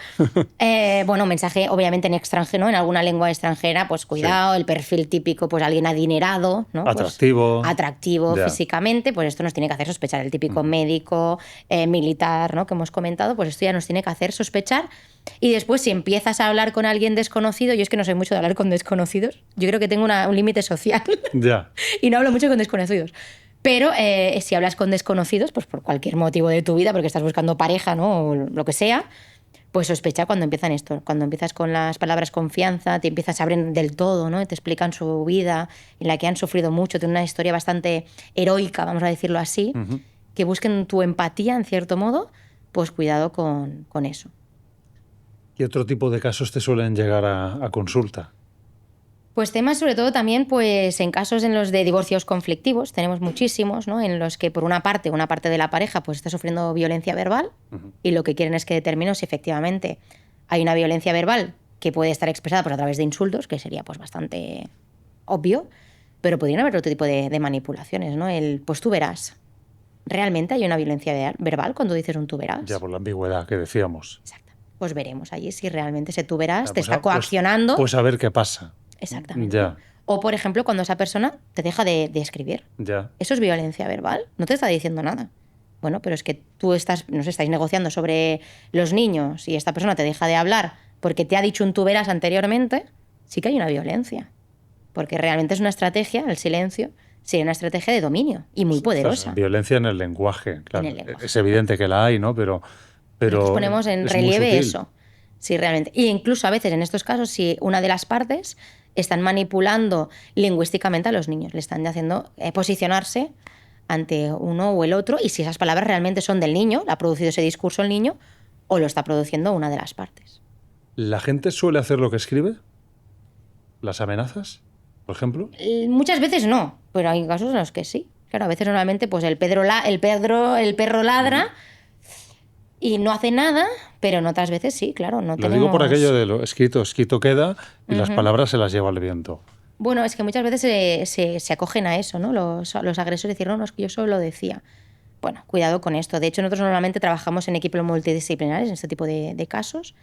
Bueno, mensaje obviamente en extranjero, ¿no? En alguna lengua extranjera, pues cuidado, el perfil típico, pues alguien adinerado, ¿no? Atractivo. Pues, atractivo Ya. físicamente, pues esto nos tiene que hacer sospechar. El típico médico, militar, ¿no? Que hemos comentado, pues esto ya nos tiene que hacer sospechar. Y después, si empiezas a hablar con alguien desconocido, yo es que no soy mucho de hablar con desconocidos, yo creo que tengo un límite social Ya. y no hablo mucho con desconocidos. Pero si hablas con desconocidos, pues por cualquier motivo de tu vida, porque estás buscando pareja, ¿no? O lo que sea, pues sospecha cuando empiezan esto. Cuando empiezas con las palabras confianza, te empiezas a abrir del todo, ¿no? Te explican su vida, en la que han sufrido mucho, tienen una historia bastante heroica, vamos a decirlo así, que busquen tu empatía, en cierto modo, pues cuidado con eso. ¿Qué otro tipo de casos te suelen llegar a consulta? Pues temas sobre todo también pues en casos en los de divorcios conflictivos, tenemos muchísimos, ¿no? En los que por una parte de la pareja pues está sufriendo violencia verbal y lo que quieren es que determinen si efectivamente hay una violencia verbal que puede estar expresada pues, a través de insultos, que sería pues bastante obvio, pero podrían haber otro tipo de manipulaciones, ¿no? Pues tú verás. ¿Realmente hay una violencia verbal cuando dices un tú verás? Ya por la ambigüedad que decíamos. Exacto. Pues veremos allí si realmente ese tú verás te Pues está coaccionando. Pues a ver qué pasa. Exactamente. Ya. O, por ejemplo, cuando esa persona te deja de escribir. Ya. Eso es violencia verbal. No te está diciendo nada. Bueno, pero es que tú no sé, estáis negociando sobre los niños y esta persona te deja de hablar porque te ha dicho un tú verás anteriormente, sí que hay una violencia. Porque realmente es una estrategia, el silencio, sería una estrategia de dominio y muy poderosa. O sea, violencia en el lenguaje, claro. En el lenguaje. Es evidente que la hay, ¿no? Pero Nosotros ponemos en es relieve muy sutil. eso. Sí, realmente. Y incluso a veces en estos casos, si una de las partes están manipulando lingüísticamente a los niños, le están haciendo posicionarse ante uno o el otro, y si esas palabras realmente son del niño, ha producido ese discurso el niño, o lo está produciendo una de las partes. ¿La gente suele hacer lo que escribe? ¿Las amenazas, por ejemplo? Muchas veces no, pero hay casos en los que sí. Claro, a veces normalmente pues el perro ladra y no hace nada, pero en otras veces sí, claro. No Lo digo por aquello de lo escrito queda y las palabras se las lleva el viento. Bueno, es que muchas veces se acogen a eso, ¿no? Los agresores decir, no, es que yo solo lo decía. Bueno, cuidado con esto. De hecho, nosotros normalmente trabajamos en equipos multidisciplinares en este tipo de casos.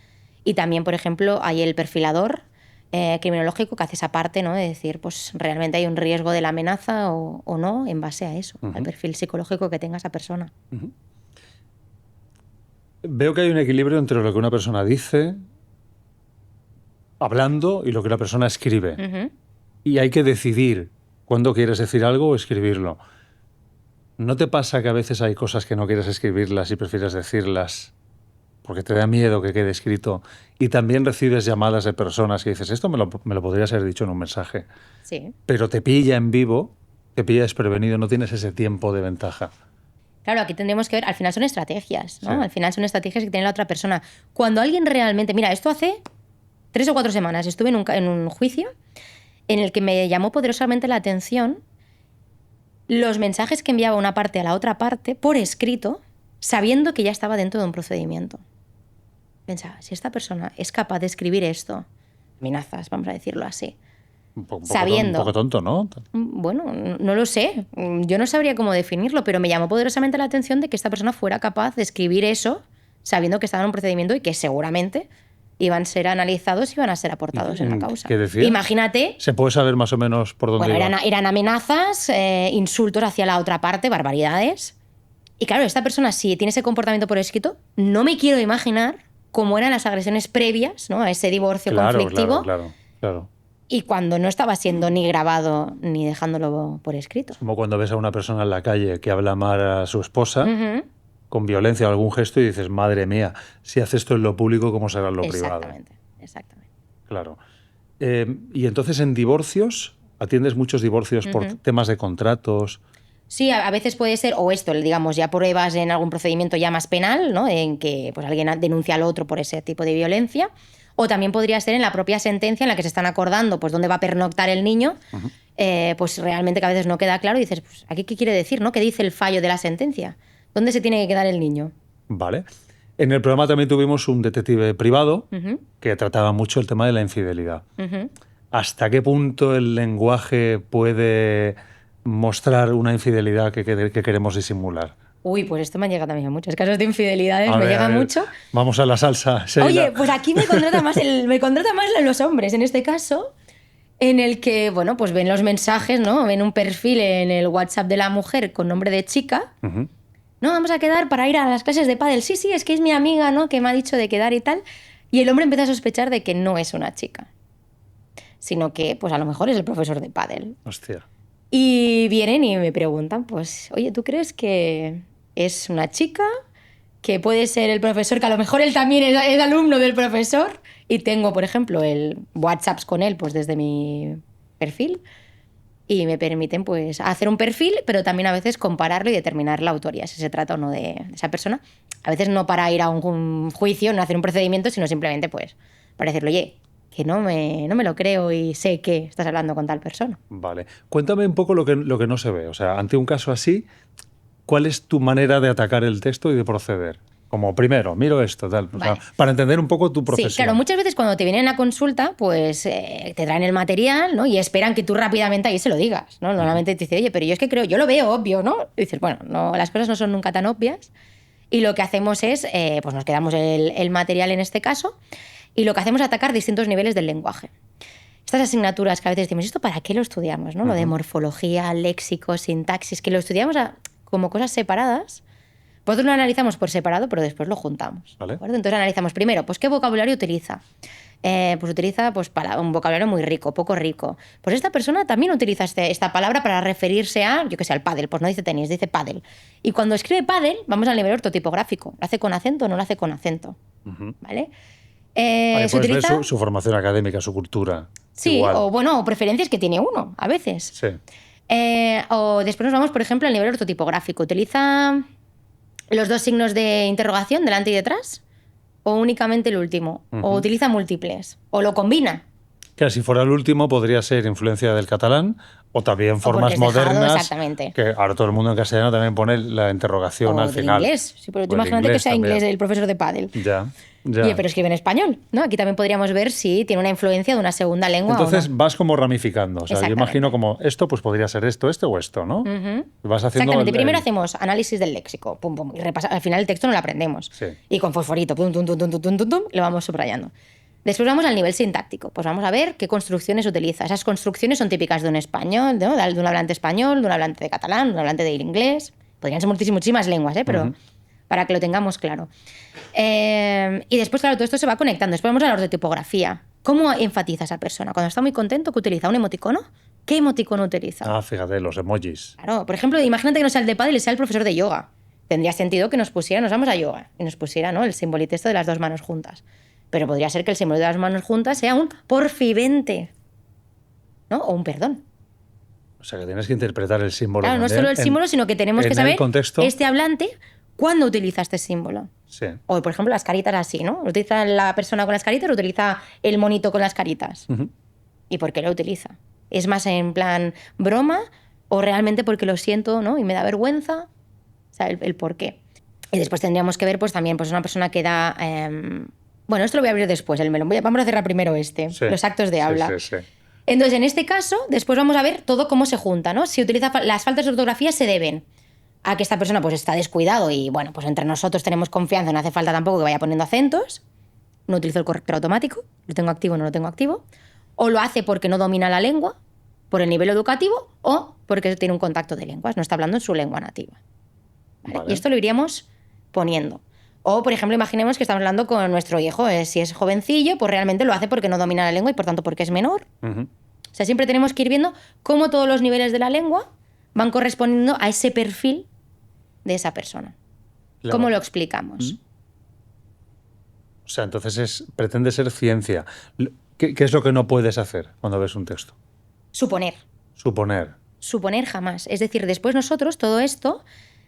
Y también, por ejemplo, hay el perfilador, criminológico que hace esa parte, ¿no? De decir, pues realmente hay un riesgo de la amenaza o no en base a eso, al perfil psicológico que tenga esa persona. Veo que hay un equilibrio entre lo que una persona dice hablando y lo que la persona escribe. Y hay que decidir cuándo quieres decir algo o escribirlo. ¿No te pasa que a veces hay cosas que no quieres escribirlas y prefieres decirlas porque te da miedo que quede escrito? Y también recibes llamadas de personas que dices, esto me lo podrías haber dicho en un mensaje. Sí. Pero te pilla en vivo, te pilla desprevenido, no tienes ese tiempo de ventaja. Claro, aquí tendremos que ver, al final son estrategias, ¿no? Sí. Al final son estrategias que tiene la otra persona. Cuando alguien realmente... Mira, esto hace 3 o 4 semanas estuve en un juicio en el que me llamó poderosamente la atención los mensajes que enviaba una parte a la otra parte por escrito, sabiendo que ya estaba dentro de un procedimiento. Pensaba, si esta persona es capaz de escribir esto, amenazas, vamos a decirlo así, sabiendo... Un poco tonto, ¿no? Bueno, no lo sé. Yo no sabría cómo definirlo, pero me llamó poderosamente la atención de que esta persona fuera capaz de escribir eso sabiendo que estaba en un procedimiento y que seguramente iban a ser analizados y iban a ser aportados en la causa. ¿Qué decía? Imagínate... ¿Se puede saber más o menos por dónde Bueno, iba? eran amenazas, insultos hacia la otra parte, barbaridades. Y claro, esta persona, si tiene ese comportamiento por escrito, no me quiero imaginar cómo eran las agresiones previas, ¿no?, a ese divorcio conflictivo. Claro. Y cuando no estaba siendo ni grabado ni dejándolo por escrito. Como cuando ves a una persona en la calle que habla mal a su esposa, con violencia o algún gesto, y dices, madre mía, si hace esto en lo público, ¿cómo será en lo privado? Exactamente. Claro. Y entonces en divorcios, ¿atiendes muchos divorcios por temas de contratos? Sí, a veces puede ser, o esto, digamos, ya pruebas en algún procedimiento ya más penal, ¿no?, en que pues, alguien denuncia al otro por ese tipo de violencia. O también podría ser en la propia sentencia en la que se están acordando pues dónde va a pernoctar el niño, pues realmente que a veces no queda claro y dices, pues ¿aquí qué quiere decir, no? ¿Qué dice el fallo de la sentencia? ¿Dónde se tiene que quedar el niño? Vale. En el programa también tuvimos un detective privado que trataba mucho el tema de la infidelidad. ¿Hasta qué punto el lenguaje puede mostrar una infidelidad que queremos disimular? Uy, pues esto me llega también a muchos casos de infidelidades, me llega mucho. Vamos a la salsa, Sheila. Oye, pues aquí me contrata más los hombres, en este caso, en el que, bueno, pues ven los mensajes, ¿no? Ven un perfil en el WhatsApp de la mujer con nombre de chica. No, vamos a quedar para ir a las clases de pádel. Sí, es que es mi amiga, ¿no?, que me ha dicho de quedar y tal. Y el hombre empieza a sospechar de que no es una chica, sino que, pues a lo mejor es el profesor de pádel. Hostia. Y vienen y me preguntan, pues, oye, ¿tú crees que es una chica? Que puede ser el profesor, que a lo mejor él también es alumno del profesor. Y tengo, por ejemplo, el WhatsApp con él pues desde mi perfil. Y me permiten pues hacer un perfil, pero también a veces compararlo y determinar la autoría, si se trata o no de esa persona. A veces no para ir a un juicio, no hacer un procedimiento, sino simplemente pues para decirle, oye, que no me lo creo y sé que estás hablando con tal persona. Vale. Cuéntame un poco lo que no se ve. O sea, ante un caso así, ¿cuál es tu manera de atacar el texto y de proceder? Como primero, miro esto, tal. O sea, para entender un poco tu profesión. Sí, claro, muchas veces cuando te vienen a consulta, pues te traen el material, ¿no? Y esperan que tú rápidamente ahí se lo digas, ¿no? Normalmente te dice, oye, pero yo es que creo, yo lo veo obvio, ¿no? Y dices, bueno, no, las cosas no son nunca tan obvias. Y lo que hacemos es, pues nos quedamos el material en este caso, y lo que hacemos es atacar distintos niveles del lenguaje. Estas asignaturas que a veces decimos, ¿esto para qué lo estudiamos, no? Lo de morfología, léxico, sintaxis, que lo estudiamos como cosas separadas. Nosotros lo analizamos por separado, pero después lo juntamos. Vale. Entonces analizamos primero, pues qué vocabulario utiliza. Pues utiliza pues, un vocabulario muy rico, poco rico. Pues esta persona también utiliza esta palabra para referirse a, yo qué sé, al pádel. Pues no dice tenis, dice pádel. Y cuando escribe pádel, vamos al nivel ortotipográfico. ¿Lo hace con acento o no lo hace con acento? ¿Vale? Ahí puedes ver su formación académica, su cultura. Sí, igual. o preferencias que tiene uno, a veces. Sí. O después nos vamos, por ejemplo, al nivel ortotipográfico. ¿Utiliza los dos signos de interrogación delante y detrás? ¿O únicamente el último? ¿O utiliza múltiples? ¿O lo combina? Que si fuera el último podría ser influencia del catalán o también formas modernas. Exactamente. Que ahora todo el mundo en castellano también pone la interrogación al final. Inglés. Sí, pero tú imagínate que sea también. inglés el profesor de pádel. Ya. Oye, pero escribe en español, ¿no? Aquí también podríamos ver si tiene una influencia de una segunda lengua. Entonces o no. vas como ramificando. O sea, yo imagino como esto pues podría ser esto o esto, ¿no? Vas haciendo Exactamente. Primero hacemos análisis del léxico, pum, pum, y al final el texto no lo aprendemos. Sí. Y con fosforito, pum, tum, tum, tum, tum, tum, tum, lo vamos subrayando. Después vamos al nivel sintáctico. Pues vamos a ver qué construcciones utiliza. Esas construcciones son típicas de un español, ¿no? De un hablante español, de un hablante de catalán, de un hablante de inglés. Podrían ser muchísimas lenguas, pero para que lo tengamos claro. Y después, claro, todo esto se va conectando. Después vamos a la ortotipografía. ¿Cómo enfatiza esa persona? Cuando está muy contento, ¿qué utiliza? ¿Un emoticono? ¿Qué emoticono utiliza? Ah, fíjate, los emojis. Claro, por ejemplo, imagínate que no sea el de pádel y sea el profesor de yoga. Tendría sentido que nos vamos a yoga, y nos pusiera, ¿no?, el simbolito esto de las dos manos juntas. Pero podría ser que el símbolo de las manos juntas sea un porfivente, ¿no? O un perdón. O sea, que tienes que interpretar el símbolo. Claro, no es solo el símbolo, sino que tenemos que saber este hablante cuándo utiliza este símbolo. Sí. O, por ejemplo, las caritas así, ¿no? ¿Utiliza la persona con las caritas o utiliza el monito con las caritas? ¿Y por qué lo utiliza? ¿Es más en plan broma o realmente porque lo siento, ¿no?, y me da vergüenza? O sea, el por qué. Y después tendríamos que ver, pues también, pues una persona que da... Bueno, esto lo voy a abrir después, el melón. Vamos a cerrar primero los actos de habla. Sí. Entonces, en este caso, después vamos a ver todo cómo se junta, ¿no? Si utiliza las faltas de ortografía se deben a que esta persona pues está descuidado y, bueno, pues entre nosotros tenemos confianza, no hace falta tampoco que vaya poniendo acentos. No utilizo el corrector automático, lo tengo activo o no lo tengo activo. O lo hace porque no domina la lengua, por el nivel educativo, o porque tiene un contacto de lenguas, no está hablando en su lengua nativa. ¿Vale? Y esto lo iríamos poniendo. O, por ejemplo, imaginemos que estamos hablando con nuestro hijo. Si es jovencillo, pues realmente lo hace porque no domina la lengua y por tanto porque es menor. O sea, siempre tenemos que ir viendo cómo todos los niveles de la lengua van correspondiendo a ese perfil de esa persona. Claro. ¿Cómo lo explicamos? O sea, entonces pretende ser ciencia. ¿Qué es lo que no puedes hacer cuando ves un texto? Suponer. Suponer jamás. Es decir, después nosotros todo esto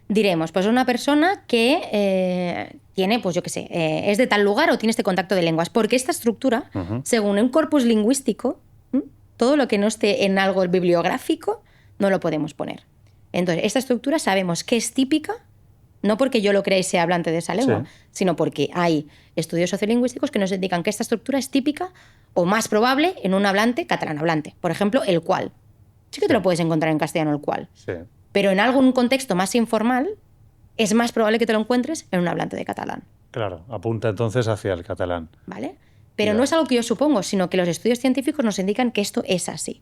diremos, pues una persona que tiene, pues yo qué sé, es de tal lugar o tiene este contacto de lenguas. Porque esta estructura, según un corpus lingüístico, todo lo que no esté en algo bibliográfico, no lo podemos poner. Entonces, esta estructura sabemos que es típica, no porque yo lo crea y sea hablante de esa lengua, sino porque hay estudios sociolingüísticos que nos indican que esta estructura es típica o más probable en un hablante catalán hablante. Por ejemplo, el cual. Sí que te lo puedes encontrar en castellano, el cual. Sí. Pero en algún contexto más informal es más probable que te lo encuentres en un hablante de catalán. Claro, apunta entonces hacia el catalán. ¿Vale? Pero no es algo que yo supongo, sino que los estudios científicos nos indican que esto es así.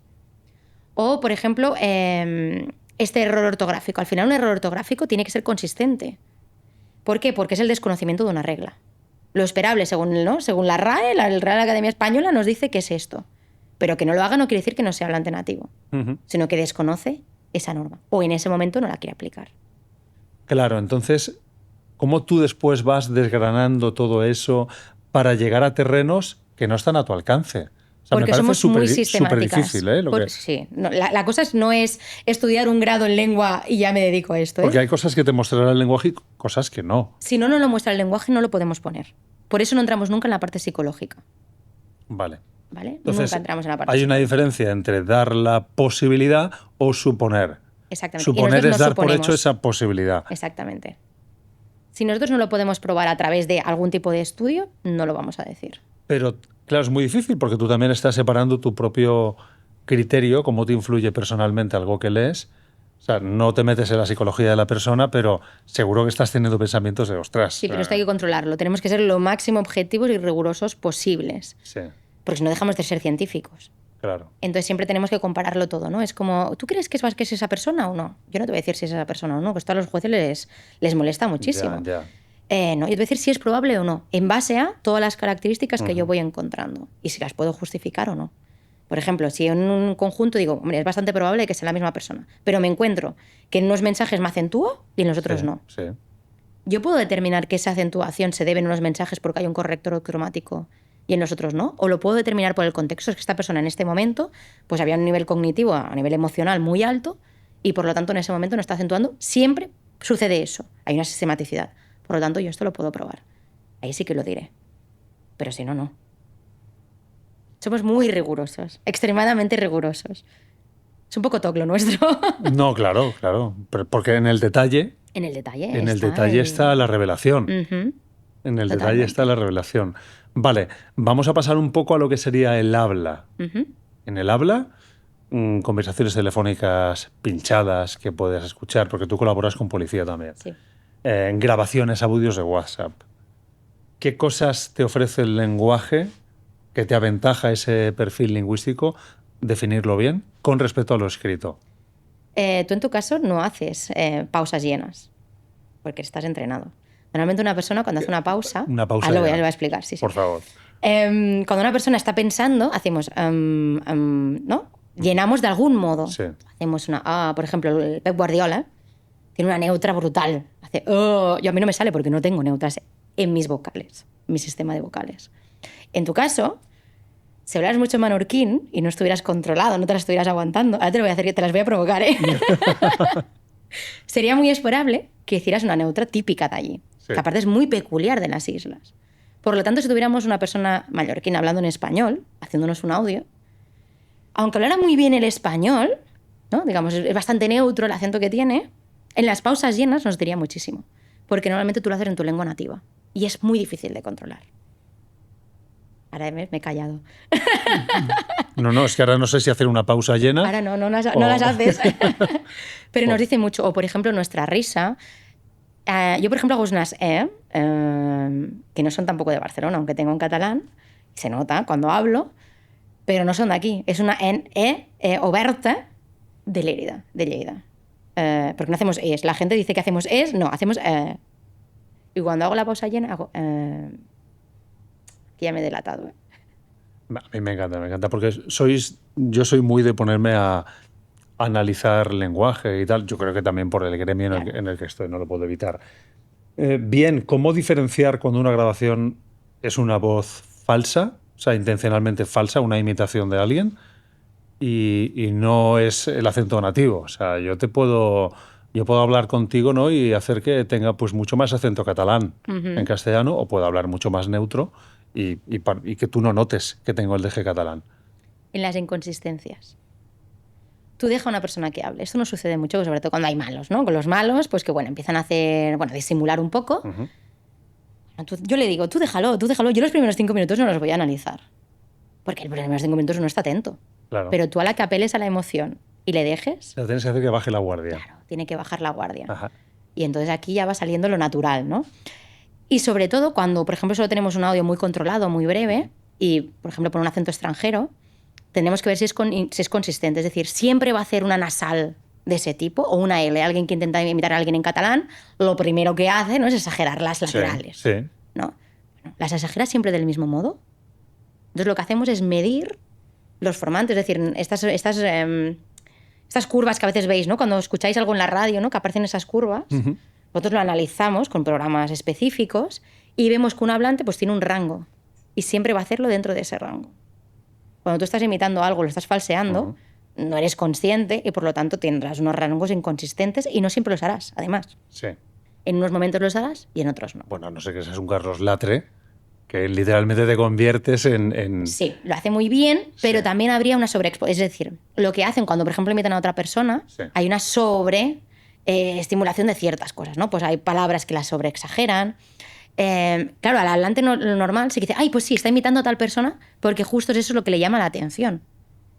O, por ejemplo, este error ortográfico. Al final, un error ortográfico tiene que ser consistente. ¿Por qué? Porque es el desconocimiento de una regla. Lo esperable, según la RAE, la Real Academia Española, nos dice que es esto. Pero que no lo haga no quiere decir que no sea hablante nativo, sino que desconoce esa norma. O en ese momento no la quiere aplicar. Claro, entonces, ¿cómo tú después vas desgranando todo eso para llegar a terrenos que no están a tu alcance? O sea, porque somos muy sistemáticas. Súper difícil, Sí. No, la cosa no es estudiar un grado en lengua y ya me dedico a esto. Porque hay cosas que te mostrará el lenguaje y cosas que no. Si no nos lo muestra el lenguaje, no lo podemos poner. Por eso no entramos nunca en la parte psicológica. Vale. Entonces, nunca entramos en la parte hay una diferencia entre dar la posibilidad o suponer. Exactamente. Suponer es dar por hecho esa posibilidad. Exactamente. Si nosotros no lo podemos probar a través de algún tipo de estudio, no lo vamos a decir. Pero, claro, es muy difícil porque tú también estás separando tu propio criterio, cómo te influye personalmente algo que lees. O sea, no te metes en la psicología de la persona, pero seguro que estás teniendo pensamientos de ostras. Sí, pero esto hay que controlarlo. Tenemos que ser lo máximo objetivos y rigurosos posibles. Sí. Porque si no dejamos de ser científicos. Claro. Entonces siempre tenemos que compararlo todo, ¿no? Es como, ¿tú crees que es esa persona o no? Yo no te voy a decir si es esa persona o no, que esto a los jueces les molesta muchísimo. Ya. No, yo te voy a decir si es probable o no, en base a todas las características que yo voy encontrando y si las puedo justificar o no. Por ejemplo, si en un conjunto digo, hombre, es bastante probable que sea la misma persona, pero me encuentro que en unos mensajes me acentúo y en los otros no. Sí. Yo puedo determinar que esa acentuación se debe en unos mensajes porque hay un corrector cromático y en los otros no, o lo puedo determinar por el contexto, es que esta persona en este momento pues había un nivel cognitivo, a nivel emocional muy alto y por lo tanto en ese momento no está acentuando. Siempre sucede eso, hay una sistematicidad. Por lo tanto, yo esto lo puedo probar. Ahí sí que lo diré. Pero si no, no. Somos muy rigurosos, extremadamente rigurosos. Es un poco toclo nuestro. No, claro. Porque en el detalle... En el detalle está la revelación. En el detalle está la revelación. Vale, vamos a pasar un poco a lo que sería el habla. En el habla, conversaciones telefónicas pinchadas que puedes escuchar, porque tú colaboras con policía también. Sí. Grabaciones, audios de WhatsApp. ¿Qué cosas te ofrece el lenguaje que te aventaja ese perfil lingüístico, definirlo bien con respecto a lo escrito. Tú en tu caso no haces pausas llenas, porque estás entrenado. Normalmente una persona cuando hace una pausa... Una pausa lo voy llena. a explicar, sí. Por favor. Cuando una persona está pensando, hacemos... ¿no? Llenamos de algún modo. Sí. Hacemos una... por ejemplo, el Pep Guardiola tiene una neutra brutal. Hace... yo a mí no me sale porque no tengo neutras en mis vocales, en mi sistema de vocales. En tu caso, si hablaras mucho menorquín y no estuvieras controlado, no te las estuvieras aguantando, ahora te lo voy a hacer, que te las voy a provocar, ¿eh? Sería muy esperable que hicieras una neutra típica de allí, Sí. que aparte es muy peculiar de las islas. Por lo tanto, si tuviéramos una persona mallorquina hablando en español, haciéndonos un audio, aunque hablara muy bien el español, ¿no? Digamos, es bastante neutro el acento que tiene, en las pausas llenas nos diría muchísimo, porque normalmente tú lo haces en tu lengua nativa y es muy difícil de controlar. Ahora me he callado. No, es que ahora no sé si hacer una pausa llena. Ahora no las haces. Pero nos dice mucho. O, por ejemplo, nuestra risa. Yo, por ejemplo, hago unas que no son tampoco de Barcelona, aunque tengo en catalán. Se nota cuando hablo, pero no son de aquí. Es una oberta de Lérida, de Lleida. Porque no hacemos es. La gente dice que hacemos es, no, hacemos y cuando hago la pausa llena, hago que ya me he delatado. A mí me encanta, porque yo soy muy de ponerme a analizar lenguaje y tal. Yo creo que también por el gremio en el que estoy, no lo puedo evitar. Bien, ¿cómo diferenciar cuando una grabación es una voz falsa, o sea, intencionalmente falsa, una imitación de alguien, y no es el acento nativo? O sea, yo puedo hablar contigo, ¿no?, y hacer que tenga pues mucho más acento catalán en castellano, o puedo hablar mucho más neutro y que tú no notes que tengo el deje catalán. En las inconsistencias. Tú deja a una persona que hable. Esto no sucede mucho, sobre todo cuando hay malos, ¿no? Con los malos, pues que bueno, empiezan a hacer, bueno, disimular un poco. Yo le digo, tú déjalo. Yo los primeros 5 minutos no los voy a analizar. Porque los primeros 5 minutos uno está atento. Claro. Pero tú a la que apeles a la emoción y le dejes... O sea, tienes que hacer que baje la guardia. Claro, tiene que bajar la guardia. Ajá. Y entonces aquí ya va saliendo lo natural, ¿no? Y sobre todo cuando, por ejemplo, solo tenemos un audio muy controlado, muy breve, y, por ejemplo, por un acento extranjero, tenemos que ver si es consistente. Es decir, siempre va a hacer una nasal de ese tipo o una L. Alguien que intenta imitar a alguien en catalán, lo primero que hace, ¿no?, es exagerar las laterales. Sí. ¿No? Bueno, las exagera siempre del mismo modo. Entonces lo que hacemos es medir los formantes, es decir, estas curvas que a veces veis, ¿no?, cuando escucháis algo en la radio, ¿no?, que aparecen esas curvas. Nosotros lo analizamos con programas específicos y vemos que un hablante pues tiene un rango y siempre va a hacerlo dentro de ese rango. Cuando tú estás imitando algo, lo estás falseando, no eres consciente y por lo tanto tendrás unos rangos inconsistentes y no siempre los harás, además. Sí. En unos momentos los harás y en otros no. Bueno, a no sé que seas un Carlos Latre, que literalmente te conviertes en... Sí, lo hace muy bien, pero también habría una sobreexposición. Es decir, lo que hacen cuando, por ejemplo, imitan a otra persona, hay una estimulación de ciertas cosas, ¿no? Pues hay palabras que las sobreexageran. Claro, al hablante lo normal sí que dice, ay, pues sí, está imitando a tal persona porque justo eso es lo que le llama la atención.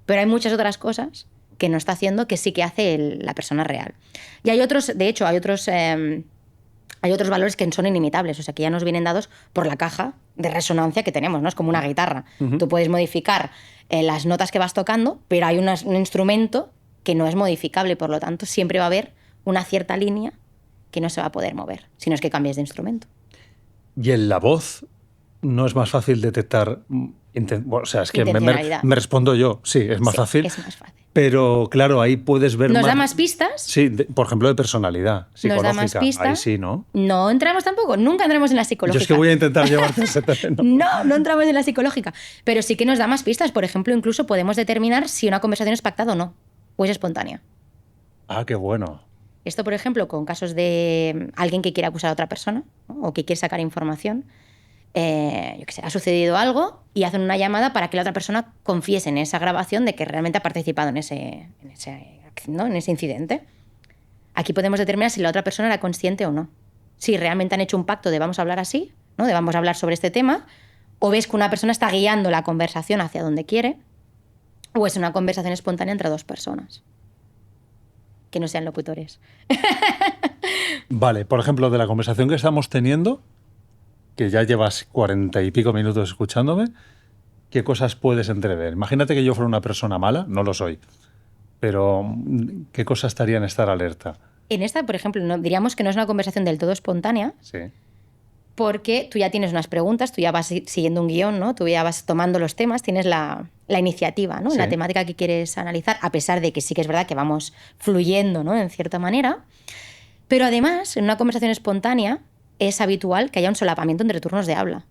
Pero hay muchas otras cosas que no está haciendo que sí que hace la persona real. Y hay otros, de hecho, hay otros valores que son inimitables, o sea, que ya nos vienen dados por la caja de resonancia que tenemos, ¿no? Es como una guitarra. Tú puedes modificar las notas que vas tocando, pero hay un instrumento que no es modificable, por lo tanto, siempre va a haber una cierta línea que no se va a poder mover, si no es que cambies de instrumento. Y en la voz no es más fácil detectar... o sea, es que me respondo yo. Sí, es más fácil. Es más fácil. Pero claro, ahí puedes ver ¿Nos da más pistas? Sí, por ejemplo, de personalidad psicológica. ¿Nos da más pistas? Ahí sí, ¿no? No entramos tampoco, nunca entramos en la psicológica. Yo es que voy a intentar llevarte ese terreno. No entramos en la psicológica. Pero sí que nos da más pistas. Por ejemplo, incluso podemos determinar si una conversación es pactada o no, o es espontánea. Ah, qué bueno. Esto, por ejemplo, con casos de alguien que quiere acusar a otra persona, ¿no?, o que quiere sacar información. Yo qué sé, ha sucedido algo y hacen una llamada para que la otra persona confiese en esa grabación de que realmente ha participado en ese incidente. Aquí podemos determinar si la otra persona era consciente o no. Si realmente han hecho un pacto de vamos a hablar así, ¿no?, de vamos a hablar sobre este tema, o ves que una persona está guiando la conversación hacia donde quiere, o es una conversación espontánea entre dos personas que no sean locutores. Vale, por ejemplo, de la conversación que estamos teniendo, que ya llevas 40 y pico minutos escuchándome, ¿qué cosas puedes entrever? Imagínate que yo fuera una persona mala, no lo soy, pero ¿qué cosas estaría en estar alerta? En esta, por ejemplo, no, diríamos que no es una conversación del todo espontánea, Sí. porque tú ya tienes unas preguntas, tú ya vas siguiendo un guión, ¿no? Tú ya vas tomando los temas, tienes la iniciativa, ¿no? Sí. La temática que quieres analizar, a pesar de que sí que es verdad que vamos fluyendo, ¿no? En cierta manera. Pero además, en una conversación espontánea, es habitual que haya un solapamiento entre turnos de habla.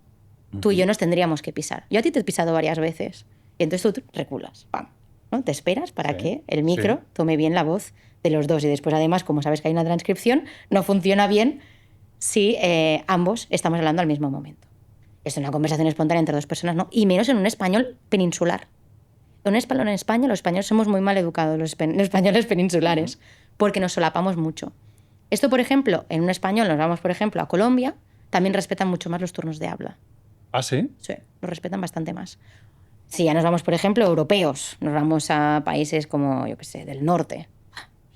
Tú y yo nos tendríamos que pisar. Yo a ti te he pisado varias veces. Y entonces tú reculas, ¡pam! ¿No? Te esperas para que el micro tome bien la voz de los dos. Y después, además, como sabes que hay una transcripción, no funciona bien si ambos estamos hablando al mismo momento. Es una conversación espontánea entre dos personas, ¿no? Y menos en un español peninsular. En España, los españoles somos muy mal educados, los españoles peninsulares, porque nos solapamos mucho. Esto, por ejemplo, en un español, nos vamos, por ejemplo, a Colombia, también respetan mucho más los turnos de habla. ¿Ah, sí? Sí, los respetan bastante más. Si ya nos vamos, por ejemplo, europeos, nos vamos a países como, yo qué sé, del norte,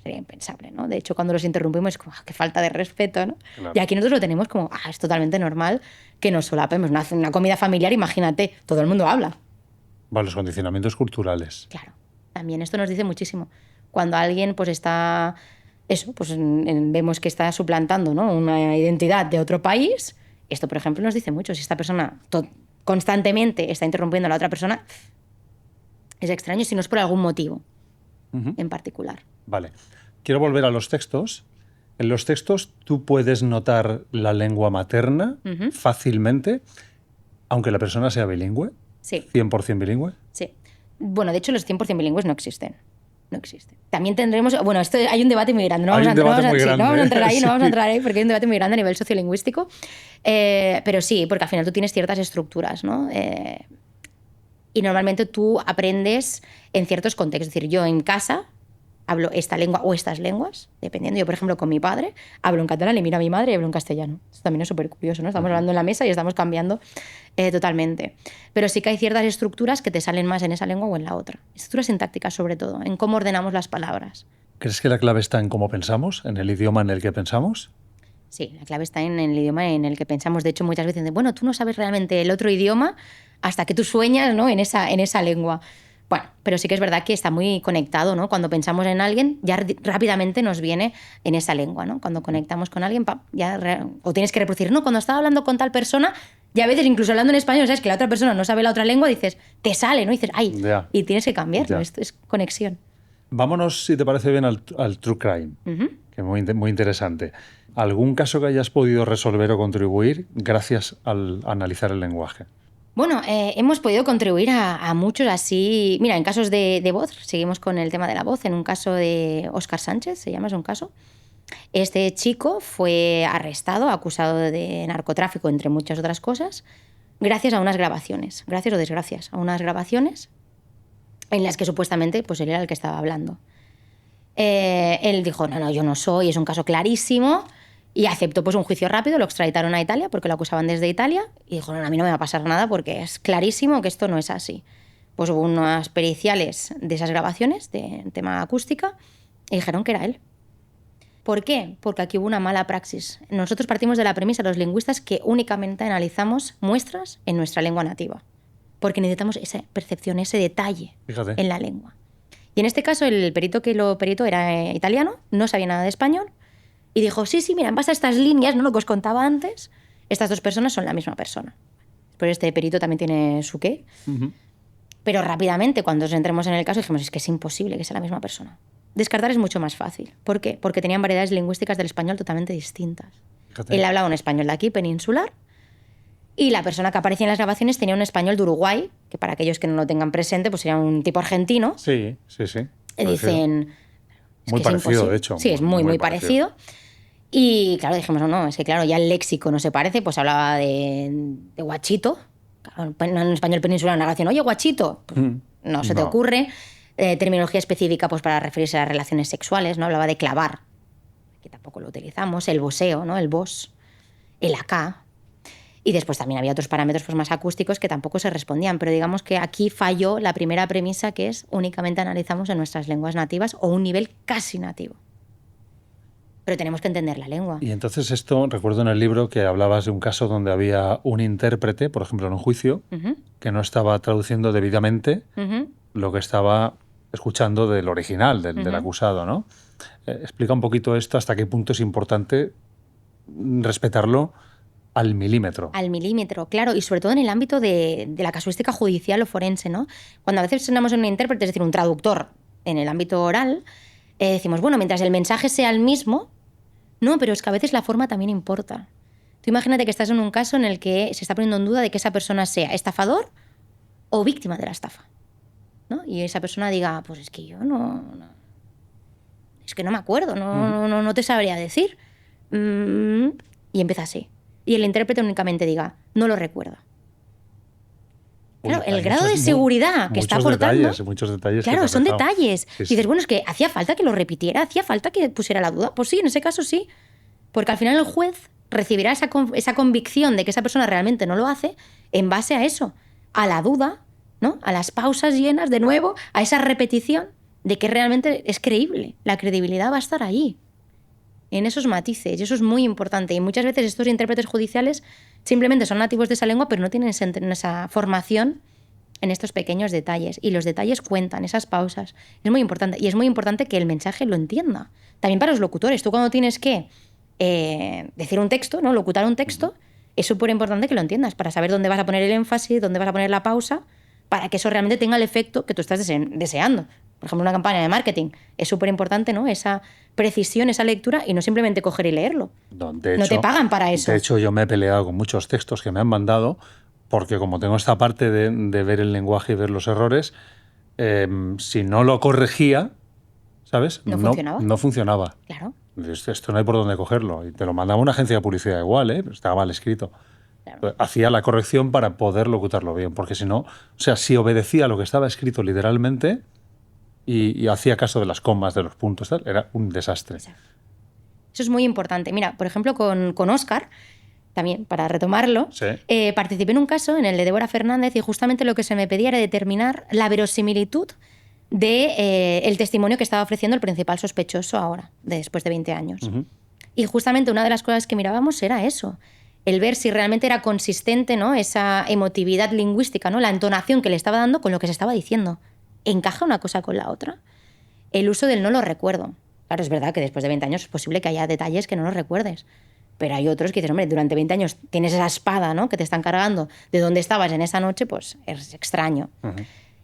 sería impensable, ¿no? De hecho, cuando los interrumpimos es como, qué falta de respeto, ¿no? Claro. Y aquí nosotros lo tenemos como, es totalmente normal que nos solapemos. Una comida familiar, imagínate, todo el mundo habla. Vale, los condicionamientos culturales. Claro, también esto nos dice muchísimo. Cuando alguien pues está, eso, pues vemos que está suplantando, ¿no? Una identidad de otro país, esto, por ejemplo, nos dice mucho. Si esta persona constantemente está interrumpiendo a la otra persona, es extraño si no es por algún motivo en particular. Vale. Quiero volver a los textos. En los textos tú puedes notar la lengua materna fácilmente, aunque la persona sea bilingüe. Sí. 100% bilingüe. Sí. Bueno, de hecho, los 100% bilingües no existen. No existen. También tendremos... Bueno, esto hay un debate muy grande. No vamos a entrar ahí porque hay un debate muy grande a nivel sociolingüístico. Pero sí, porque al final tú tienes ciertas estructuras, ¿no? Y normalmente tú aprendes en ciertos contextos. Es decir, yo en casa hablo esta lengua o estas lenguas, dependiendo. Yo, por ejemplo, con mi padre hablo en catalán y miro a mi madre y hablo en castellano. Esto también es súper curioso, ¿no? Estamos hablando en la mesa y estamos cambiando totalmente. Pero sí que hay ciertas estructuras que te salen más en esa lengua o en la otra. Estructuras sintácticas, sobre todo, en cómo ordenamos las palabras. ¿Crees que la clave está en cómo pensamos, en el idioma en el que pensamos? Sí, la clave está en el idioma en el que pensamos. De hecho, muchas veces dicen, bueno, tú no sabes realmente el otro idioma hasta que tú sueñas, ¿no? en esa lengua. Bueno, pero sí que es verdad que está muy conectado, ¿no? Cuando pensamos en alguien, ya rápidamente nos viene en esa lengua, ¿no? Cuando conectamos con alguien, o tienes que reproducir, no, cuando estaba hablando con tal persona, y a veces incluso hablando en español, sabes que la otra persona no sabe la otra lengua, dices, te sale, ¿no? Y dices, ay, y tienes que cambiarlo, esto es conexión. Vámonos, si te parece bien, al true crime, que es muy interesante. ¿Algún caso que hayas podido resolver o contribuir gracias al analizar el lenguaje? Bueno, hemos podido contribuir a muchos así. Mira, en casos de voz, seguimos con el tema de la voz. En un caso de Óscar Sánchez, se llama, es un caso. Este chico fue arrestado, acusado de narcotráfico, entre muchas otras cosas, gracias a unas grabaciones, gracias o desgracias, a unas grabaciones en las que supuestamente pues, él era el que estaba hablando. Él dijo, no, yo no soy, es un caso clarísimo. Y aceptó pues, un juicio rápido, lo extraditaron a Italia porque lo acusaban desde Italia y dijo, no, a mí no me va a pasar nada porque es clarísimo que esto no es así. Pues hubo unas periciales de esas grabaciones de tema acústica y dijeron que era él. ¿Por qué? Porque aquí hubo una mala praxis. Nosotros partimos de la premisa, los lingüistas, que únicamente analizamos muestras en nuestra lengua nativa porque necesitamos esa percepción, ese detalle en la lengua. Y en este caso el perito que lo peritó era italiano, no sabía nada de español. Y dijo, sí, mira, en base a estas líneas, ¿no? Lo que os contaba antes, estas dos personas son la misma persona. Pero este perito también tiene su qué. Pero rápidamente, cuando nos entremos en el caso, dijimos, es que es imposible que sea la misma persona. Descartar es mucho más fácil. ¿Por qué? Porque tenían variedades lingüísticas del español totalmente distintas. Fíjate. Él hablaba un español de aquí, peninsular, y la persona que aparecía en las grabaciones tenía un español de Uruguay, que para aquellos que no lo tengan presente, pues sería un tipo argentino. Sí. Y dicen... Muy parecido, de hecho. Sí, es muy parecido. Y claro, dijimos, no, es que claro, ya el léxico no se parece, pues hablaba de guachito. Claro, en español peninsular una grabación, oye, guachito, pues no se te ocurre. Terminología específica pues para referirse a las relaciones sexuales, ¿no? Hablaba de clavar, que tampoco lo utilizamos, el voseo, ¿no? El vos, el acá. Y después también había otros parámetros pues, más acústicos que tampoco se respondían, pero digamos que aquí falló la primera premisa, que es únicamente analizamos en nuestras lenguas nativas o un nivel casi nativo. pero tenemos que entender la lengua. Y entonces esto, recuerdo en el libro que hablabas de un caso donde había un intérprete, por ejemplo, en un juicio, que no estaba traduciendo debidamente lo que estaba escuchando del original, del acusado, ¿no? Explica un poquito esto, hasta qué punto es importante respetarlo al milímetro. Al milímetro, claro, y sobre todo en el ámbito de la casuística judicial o forense, ¿no? Cuando a veces tenemos un intérprete, es decir, un traductor en el ámbito oral, decimos, bueno, mientras el mensaje sea el mismo, no, pero es que a veces la forma también importa. Tú imagínate que estás en un caso en el que se está poniendo en duda de que esa persona sea estafador o víctima de la estafa, ¿no? Y esa persona diga, pues es que yo es que no me acuerdo, no te sabría decir. Y empieza así. Y el intérprete únicamente diga, no lo recuerda. Claro, el grado de seguridad que está aportando... Muchos detalles. Claro, son detalles. Sí, y dices, bueno, es que hacía falta que lo repitiera, hacía falta que pusiera la duda. Pues sí, en ese caso sí. Porque al final el juez recibirá esa convicción de que esa persona realmente no lo hace en base a eso, a la duda, ¿no? A las pausas llenas, de nuevo, a esa repetición de que realmente es creíble. La credibilidad va a estar ahí, en esos matices, y eso es muy importante. Y muchas veces estos intérpretes judiciales simplemente son nativos de esa lengua, pero no tienen esa formación en estos pequeños detalles. Y los detalles cuentan, esas pausas. Es muy importante. Y es muy importante que el mensaje lo entienda. También para los locutores. Tú cuando tienes que decir un texto, ¿no? Locutar un texto, es súper importante que lo entiendas para saber dónde vas a poner el énfasis, dónde vas a poner la pausa, para que eso realmente tenga el efecto que tú estás deseando. Por ejemplo, una campaña de marketing. Es súper importante, ¿no? Esa precisión, esa lectura, y no simplemente coger y leerlo. No te pagan para eso. De hecho, yo me he peleado con muchos textos que me han mandado, porque como tengo esta parte de ver el lenguaje y ver los errores, si no lo corregía, ¿sabes? No funcionaba. Claro. Esto no hay por dónde cogerlo. Y te lo mandaba una agencia de publicidad igual, ¿eh? Estaba mal escrito. Claro. Hacía la corrección para poder locutarlo bien, porque si no, o sea, si obedecía lo que estaba escrito literalmente y hacía caso de las comas, de los puntos, tal, era un desastre. Exacto. Eso es muy importante. Mira, por ejemplo, con Óscar, también, para retomarlo, sí. Participé en un caso, en el de Débora Fernández, y justamente lo que se me pedía era determinar la verosimilitud del testimonio que estaba ofreciendo el principal sospechoso ahora, después de 20 años. Y justamente una de las cosas que mirábamos era eso, el ver si realmente era consistente, ¿no? Esa emotividad lingüística, ¿no? La entonación que le estaba dando con lo que se estaba diciendo. ¿Encaja una cosa con la otra? El uso del no lo recuerdo. Claro, es verdad que después de 20 años es posible que haya detalles que no los recuerdes. Pero hay otros que dices, hombre, durante 20 años tienes esa espada, ¿no? Que te están cargando de dónde estabas en esa noche, pues es extraño.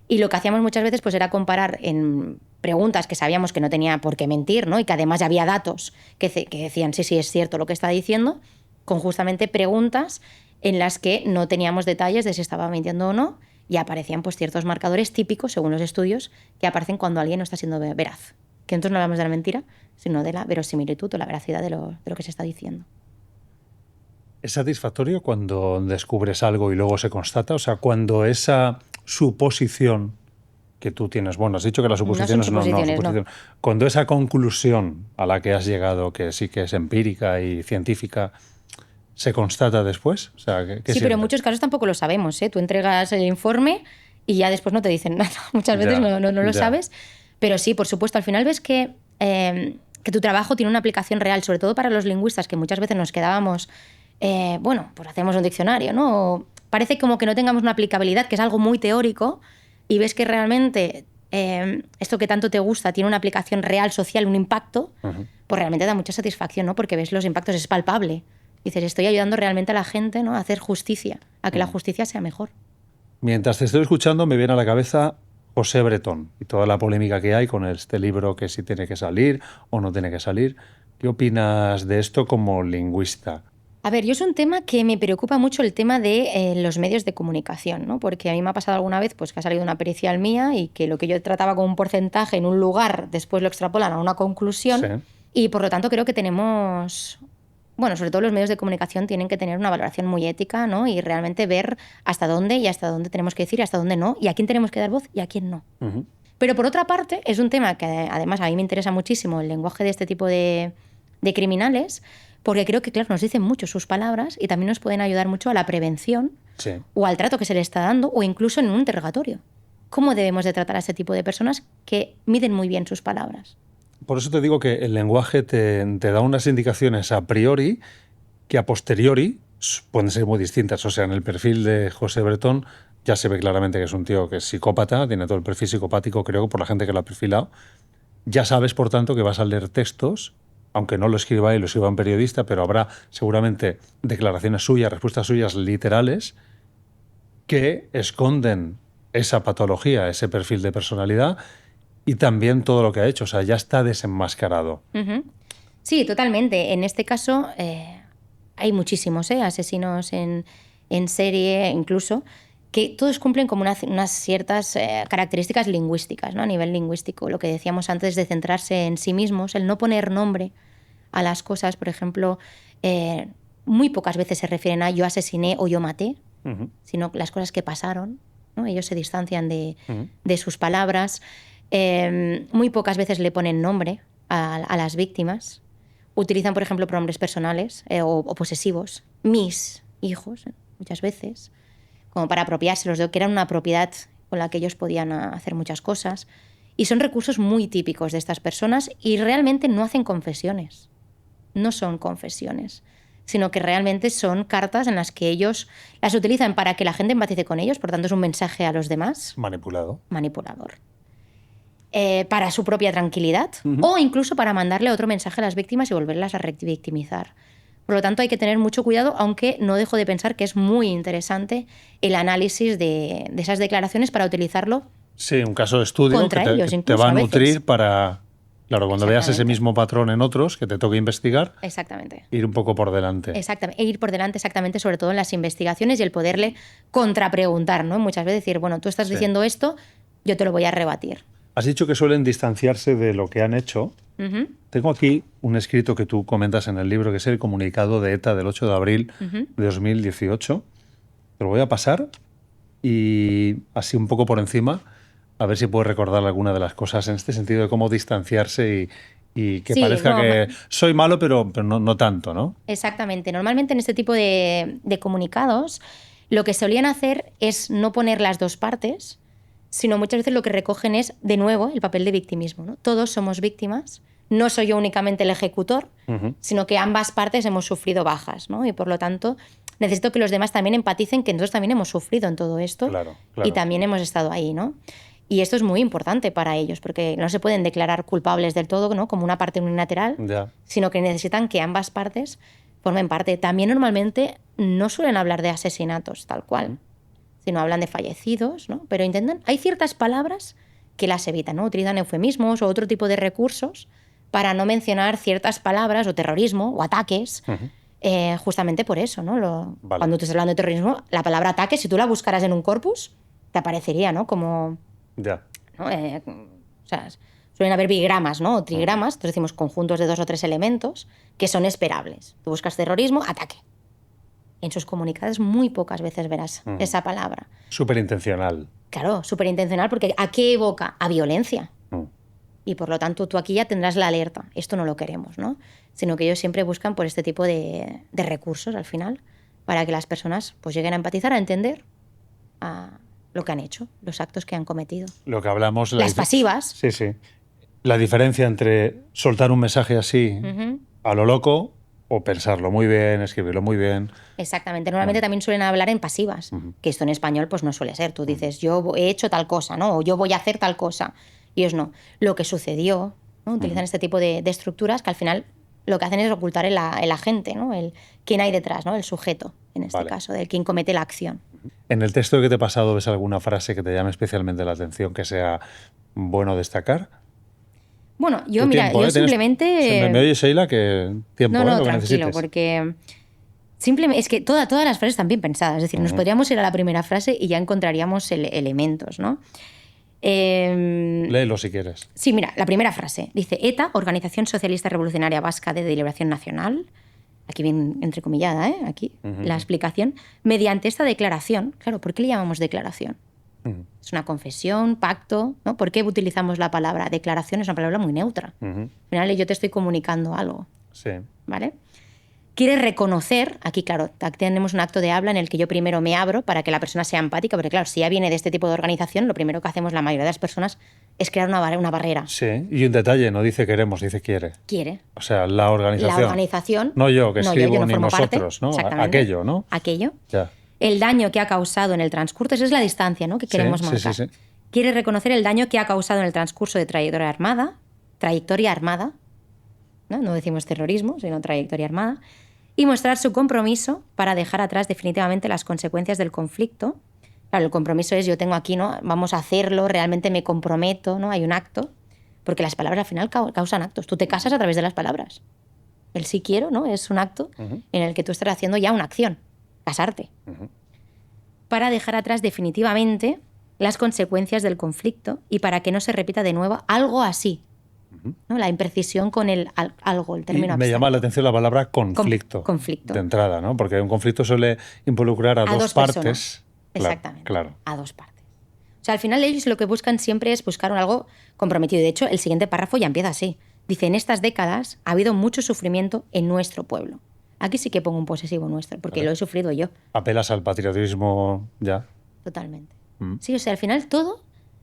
Y lo que hacíamos muchas veces pues, era comparar en preguntas que sabíamos que no tenía por qué mentir, ¿no? Y que además ya había datos que decían, sí, es cierto lo que está diciendo, con justamente preguntas en las que no teníamos detalles de si estaba mintiendo o no, y aparecían pues, ciertos marcadores típicos, según los estudios, que aparecen cuando alguien no está siendo veraz. Que entonces no hablamos de la mentira, sino de la verosimilitud o la veracidad de lo que se está diciendo. ¿Es satisfactorio cuando descubres algo y luego se constata? O sea, cuando esa suposición que tú tienes, bueno, has dicho que las suposiciones no. Cuando esa conclusión a la que has llegado, que sí que es empírica y científica, ¿se constata después? O sea, sí, pero en muchos casos tampoco lo sabemos, ¿eh? Tú entregas el informe y ya después no te dicen nada. Muchas veces no lo sabes. Pero sí, por supuesto, al final ves que tu trabajo tiene una aplicación real, sobre todo para los lingüistas, que muchas veces nos quedábamos, pues hacemos un diccionario, ¿no? O parece como que no tengamos una aplicabilidad, que es algo muy teórico, y ves que realmente esto que tanto te gusta tiene una aplicación real, social, un impacto, pues realmente da mucha satisfacción, ¿no? Porque ves los impactos, es palpable. Dices, estoy ayudando realmente a la gente, ¿no? A hacer justicia, a que la justicia sea mejor. Mientras te estoy escuchando, me viene a la cabeza José Bretón y toda la polémica que hay con este libro, que si tiene que salir o no tiene que salir. ¿Qué opinas de esto como lingüista? A ver, yo es un tema que me preocupa mucho, el tema de los medios de comunicación, ¿no? Porque a mí me ha pasado alguna vez pues, que ha salido una pericial mía y que lo que yo trataba como un porcentaje en un lugar, después lo extrapolan a una conclusión. Sí. Y por lo tanto creo que tenemos... Bueno, sobre todo los medios de comunicación tienen que tener una valoración muy ética, ¿no? Y realmente ver hasta dónde tenemos que decir y hasta dónde no, y a quién tenemos que dar voz y a quién no. Pero por otra parte, es un tema que además a mí me interesa muchísimo, el lenguaje de este tipo de criminales, porque creo que, claro, nos dicen mucho sus palabras y también nos pueden ayudar mucho a la prevención o al trato que se le está dando, o incluso en un interrogatorio. ¿Cómo debemos de tratar a este tipo de personas que miden muy bien sus palabras? por eso te digo que el lenguaje te da unas indicaciones a priori que a posteriori pueden ser muy distintas. O sea, en el perfil de José Bretón ya se ve claramente que es un tío que es psicópata, tiene todo el perfil psicopático, creo, por la gente que lo ha perfilado. Ya sabes, por tanto, que vas a leer textos, aunque no lo escriba él, lo escriba un periodista, pero habrá seguramente declaraciones suyas, respuestas suyas literales que esconden esa patología, ese perfil de personalidad y también todo lo que ha hecho. O sea, ya está desenmascarado. Uh-huh. Sí, totalmente. En este caso hay muchísimos asesinos en serie incluso, que todos cumplen como unas ciertas características lingüísticas, ¿no? A nivel lingüístico. Lo que decíamos antes de centrarse en sí mismos, el no poner nombre a las cosas. Por ejemplo, muy pocas veces se refieren a yo asesiné o yo maté, sino las cosas que pasaron, ¿no? Ellos se distancian de sus palabras. Muy pocas veces le ponen nombre a las víctimas. Utilizan, por ejemplo, pronombres personales o posesivos. Mis hijos, muchas veces, como para apropiárselos de que eran una propiedad con la que ellos podían hacer muchas cosas. Y son recursos muy típicos de estas personas y realmente no hacen confesiones. No son confesiones, sino que realmente son cartas en las que ellos las utilizan para que la gente empatice con ellos, por tanto es un mensaje a los demás. Manipulador. Para su propia tranquilidad o incluso para mandarle otro mensaje a las víctimas y volverlas a revictimizar. Por lo tanto, hay que tener mucho cuidado, aunque no dejo de pensar que es muy interesante el análisis de esas declaraciones para utilizarlo. Sí, un caso de estudio contra que ellos, te va a nutrir para, claro, cuando veas ese mismo patrón en otros que te toque investigar, exactamente, ir un poco por delante. Exactamente, e ir por delante exactamente, sobre todo en las investigaciones y el poderle contrapreguntar, ¿no? Muchas veces decir, bueno, tú estás diciendo esto, yo te lo voy a rebatir. Has dicho que suelen distanciarse de lo que han hecho. Tengo aquí un escrito que tú comentas en el libro, que es el comunicado de ETA del 8 de abril de 2018. Te lo voy a pasar y así un poco por encima, a ver si puedes recordar alguna de las cosas en este sentido de cómo distanciarse y que parezca que soy malo, pero no tanto, ¿no? Exactamente. Normalmente en este tipo de comunicados lo que solían hacer es no poner las dos partes, sino muchas veces lo que recogen es, de nuevo, el papel de victimismo, ¿no? Todos somos víctimas, no soy yo únicamente el ejecutor, sino que ambas partes hemos sufrido bajas, ¿no? Y por lo tanto necesito que los demás también empaticen que nosotros también hemos sufrido en todo esto. Claro. Y también hemos estado ahí, ¿no? Y esto es muy importante para ellos, porque no se pueden declarar culpables del todo, ¿no? Como una parte unilateral, sino que necesitan que ambas partes formen parte. También normalmente no suelen hablar de asesinatos tal cual, sino hablan de fallecidos, ¿no? Pero intentan... Hay ciertas palabras que las evitan, ¿no? Utilizan eufemismos o otro tipo de recursos para no mencionar ciertas palabras o terrorismo o ataques, justamente por eso, ¿no? Cuando tú estás hablando de terrorismo, la palabra ataque, si tú la buscaras en un corpus, te aparecería, ¿no? Como... Ya. ¿no? O sea, suelen haber bigramas, ¿no? O trigramas, entonces decimos conjuntos de 2 o 3 elementos que son esperables. Tú buscas terrorismo, ataque. En sus comunicados muy pocas veces verás esa palabra. Superintencional. Claro, superintencional, porque ¿a qué evoca? A violencia. Y por lo tanto tú aquí ya tendrás la alerta. Esto no lo queremos, ¿no? Sino que ellos siempre buscan por este tipo de recursos al final para que las personas pues lleguen a empatizar, a entender a lo que han hecho, los actos que han cometido. Lo que hablamos... Las pasivas. Sí, sí. La diferencia entre soltar un mensaje así a lo loco o pensarlo muy bien, escribirlo muy bien. Exactamente. Normalmente también suelen hablar en pasivas, que esto en español pues no suele ser. Tú dices, yo he hecho tal cosa, ¿no? O yo voy a hacer tal cosa. Y ellos no. Lo que sucedió, ¿no? Utilizan este tipo de estructuras que al final lo que hacen es ocultar el agente, ¿no? Quién hay detrás, ¿no? El sujeto, en este caso, del quien comete la acción. En el texto que te he pasado, ¿ves alguna frase que te llame especialmente la atención, que sea bueno destacar? Bueno, yo simplemente... Me oye, Sheila, que tiempo, no, lo que tranquilo, necesites. Porque simplemente es que todas las frases están bien pensadas. Es decir, nos podríamos ir a la primera frase y ya encontraríamos elementos, ¿no? Léelo si quieres. Sí, mira, la primera frase. Dice, ETA, Organización Socialista Revolucionaria Vasca de Liberación Nacional, aquí bien entrecomillada, aquí, la explicación, mediante esta declaración, claro, ¿por qué le llamamos declaración? Es una confesión, pacto, ¿no? ¿Por qué utilizamos la palabra declaración? Es una palabra muy neutra. Al final yo te estoy comunicando algo. Sí. ¿Vale? quiere reconocer, aquí claro, tenemos un acto de habla en el que yo primero me abro para que la persona sea empática, porque claro, si ya viene de este tipo de organización, lo primero que hacemos la mayoría de las personas es crear una barrera. Sí, y un detalle, no dice queremos, dice quiere. Quiere. O sea, la organización. La organización. No yo, que no escribo, yo no ni formo nosotros, parte, ¿no? Exactamente. Aquello, ¿no? Aquello. Ya. El daño que ha causado en el transcurso, esa es la distancia, ¿no?, que queremos marcar. Sí. Quiere reconocer el daño que ha causado en el transcurso de trayectoria armada, no decimos terrorismo, sino trayectoria armada, y mostrar su compromiso para dejar atrás definitivamente las consecuencias del conflicto. Claro, el compromiso es yo tengo aquí, ¿no?, vamos a hacerlo, realmente me comprometo, ¿no?, hay un acto, porque las palabras al final causan actos. Tú te casas a través de las palabras. El sí quiero, ¿no?, es un acto en el que tú estás haciendo ya una acción, casarte, para dejar atrás definitivamente las consecuencias del conflicto y para que no se repita de nuevo algo así. ¿No? La imprecisión con el algo, el término y me abstracto. llama la atención la palabra conflicto. Conflicto. De entrada, ¿no? Porque un conflicto suele involucrar a dos partes. Personas. Exactamente. Claro. A dos partes. O sea, al final ellos lo que buscan siempre es buscar algo comprometido. De hecho, el siguiente párrafo ya empieza así. Dice, en estas décadas ha habido mucho sufrimiento en nuestro pueblo. Aquí sí que pongo un posesivo nuestro, porque lo he sufrido yo. Apelas al patriotismo ya. Totalmente. Sí, o sea, al final todo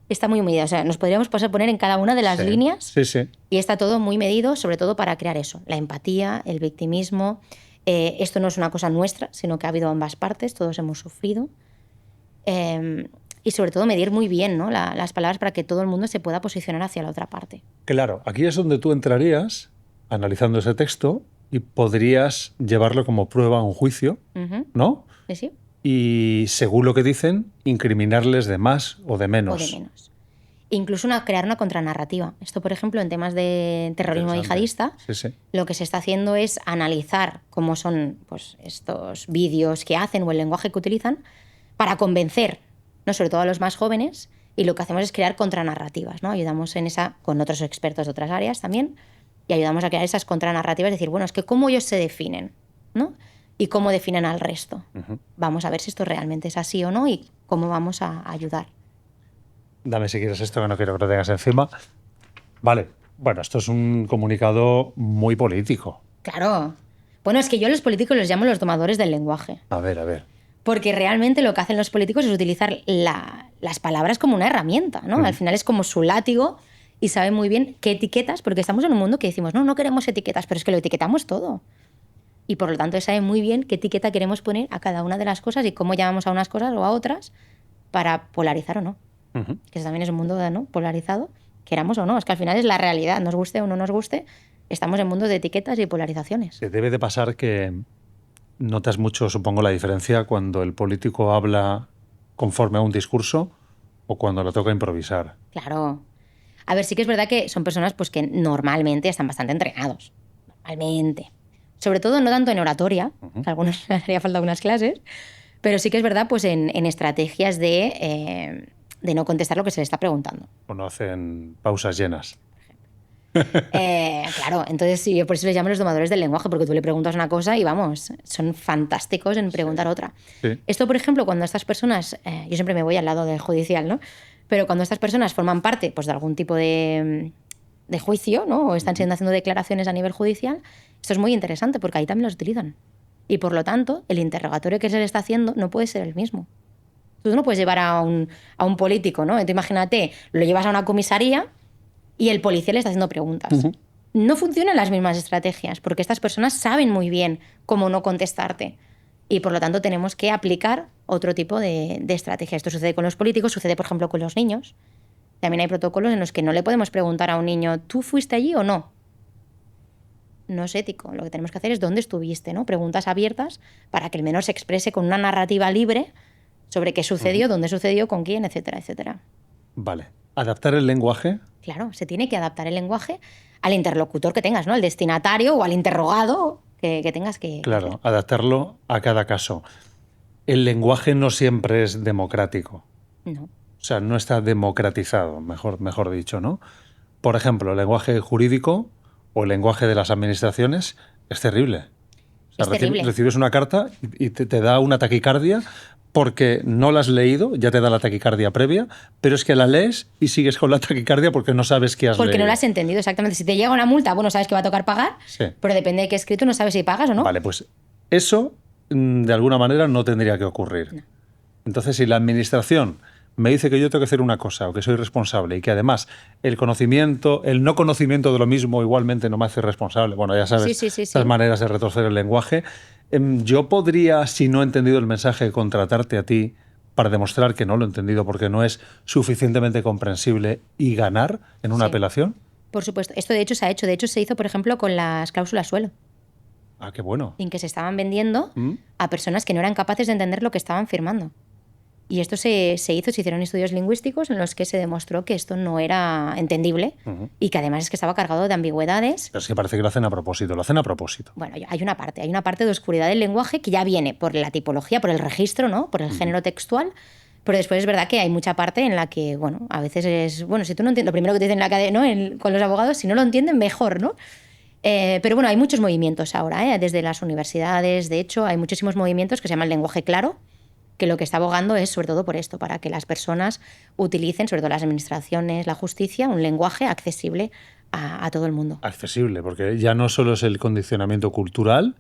está muy medido. O sea, nos podríamos poner en cada una de las líneas. Sí. Y está todo muy medido, sobre todo para crear eso. La empatía, el victimismo. Esto no es una cosa nuestra, sino que ha habido ambas partes, todos hemos sufrido. Y sobre todo medir muy bien, ¿no?, las palabras para que todo el mundo se pueda posicionar hacia la otra parte. Claro, aquí es donde tú entrarías analizando ese texto y podrías llevarlo como prueba a un juicio, ¿no? Sí. Y según lo que dicen, incriminarles de más o de menos. O de menos. Incluso crear una contranarrativa. Esto, por ejemplo, en temas de terrorismo yihadista, lo que se está haciendo es analizar cómo son, pues, estos vídeos que hacen o el lenguaje que utilizan para convencer, ¿no?, sobre todo a los más jóvenes, y lo que hacemos es crear contranarrativas, ¿no? Ayudamos en esa con otros expertos de otras áreas también, y ayudamos a crear esas contranarrativas, decir, bueno, es que cómo ellos se definen, ¿no?, y cómo definen al resto. Vamos a ver si esto realmente es así o no y cómo vamos a ayudar. Dame si quieres esto, que no quiero que lo tengas encima. Vale, bueno, esto es un comunicado muy político. Claro. Bueno, es que yo a los políticos los llamo los domadores del lenguaje. A ver. Porque realmente lo que hacen los políticos es utilizar las palabras como una herramienta, ¿no? Al final es como su látigo y saben muy bien qué etiquetas, porque estamos en un mundo que decimos, no queremos etiquetas, pero es que lo etiquetamos todo. Y por lo tanto saben muy bien qué etiqueta queremos poner a cada una de las cosas y cómo llamamos a unas cosas o a otras para polarizar o no. Que también es un mundo, ¿no?, polarizado, queramos o no. Es que al final es la realidad, nos guste o no nos guste, estamos en mundos de etiquetas y polarizaciones. Te debe de pasar que notas mucho, supongo, la diferencia cuando el político habla conforme a un discurso o cuando le toca improvisar. Claro. A ver, sí que es verdad que son personas pues, que normalmente están bastante entrenados. Normalmente. Sobre todo no tanto en oratoria, que a algunos les haría falta algunas clases, pero sí que es verdad pues en estrategias de no contestar lo que se le está preguntando. O no hacen pausas llenas. Claro, entonces sí, por eso les llamo los domadores del lenguaje, porque tú le preguntas una cosa y vamos, son fantásticos en preguntar otra. Sí. Esto, por ejemplo, cuando estas personas, yo siempre me voy al lado del judicial, ¿no? Pero cuando estas personas forman parte pues, de algún tipo de juicio, ¿no?, o están haciendo declaraciones a nivel judicial, esto es muy interesante porque ahí también los utilizan. Y por lo tanto, el interrogatorio que se le está haciendo no puede ser el mismo. Tú no puedes llevar a un político, ¿no? Entonces, imagínate, lo llevas a una comisaría y el policía le está haciendo preguntas. No funcionan las mismas estrategias porque estas personas saben muy bien cómo no contestarte. Y por lo tanto tenemos que aplicar otro tipo de estrategia. Esto sucede con los políticos, sucede por ejemplo con los niños. También hay protocolos en los que no le podemos preguntar a un niño, ¿tú fuiste allí o no? No es ético. Lo que tenemos que hacer es ¿dónde estuviste?, ¿no? Preguntas abiertas para que el menor se exprese con una narrativa libre sobre qué sucedió, dónde sucedió, con quién, etcétera, etcétera. Vale. ¿Adaptar el lenguaje? Claro, se tiene que adaptar el lenguaje al interlocutor que tengas, ¿no? Al destinatario o al interrogado que tengas que... Claro, adaptarlo a cada caso. El lenguaje no siempre es democrático. No. O sea, no está democratizado, mejor dicho, ¿no? Por ejemplo, el lenguaje jurídico o el lenguaje de las administraciones es terrible. O sea, Es terrible. recibes una carta y te da una taquicardia porque no la has leído, ya te da la taquicardia previa, pero es que la lees y sigues con la taquicardia porque no sabes qué has leído. Porque no la has entendido, exactamente. Si te llega una multa, bueno, sabes que va a tocar pagar, Sí. pero depende de qué escrito, no sabes si pagas o no. Vale, pues eso de alguna manera no tendría que ocurrir. No. Entonces, si la administración me dice que yo tengo que hacer una cosa o que soy responsable y que además el no conocimiento de lo mismo igualmente no me hace responsable, bueno, ya sabes, Sí. estas maneras de retorcer el lenguaje, yo podría, si no he entendido el mensaje, contratarte a ti para demostrar que no lo he entendido porque no es suficientemente comprensible y ganar en una Sí. apelación. Por supuesto. Esto de hecho se ha hecho. De hecho se hizo, por ejemplo, con las cláusulas suelo, Ah, qué bueno. en que se estaban vendiendo a personas que no eran capaces de entender lo que estaban firmando. Y esto se hicieron estudios lingüísticos en los que se demostró que esto no era entendible y que además es que estaba cargado de ambigüedades. Pero es que parece que lo hacen a propósito, lo hacen a propósito. Bueno, hay una parte de oscuridad del lenguaje que ya viene por la tipología, por el registro, ¿no? Por el género textual. Pero después es verdad que hay mucha parte en la que, bueno, a veces es... Bueno, si tú no entiendes, lo primero que te dicen en la academia, ¿no? Con los abogados, si no lo entienden, mejor, ¿no? Pero bueno, hay muchos movimientos ahora, desde las universidades. De hecho, hay muchísimos movimientos que se llaman lenguaje claro, que lo que está abogando es sobre todo por esto, para que las personas utilicen, sobre todo las administraciones, la justicia, un lenguaje accesible a todo el mundo. Accesible, porque ya no solo es el condicionamiento cultural.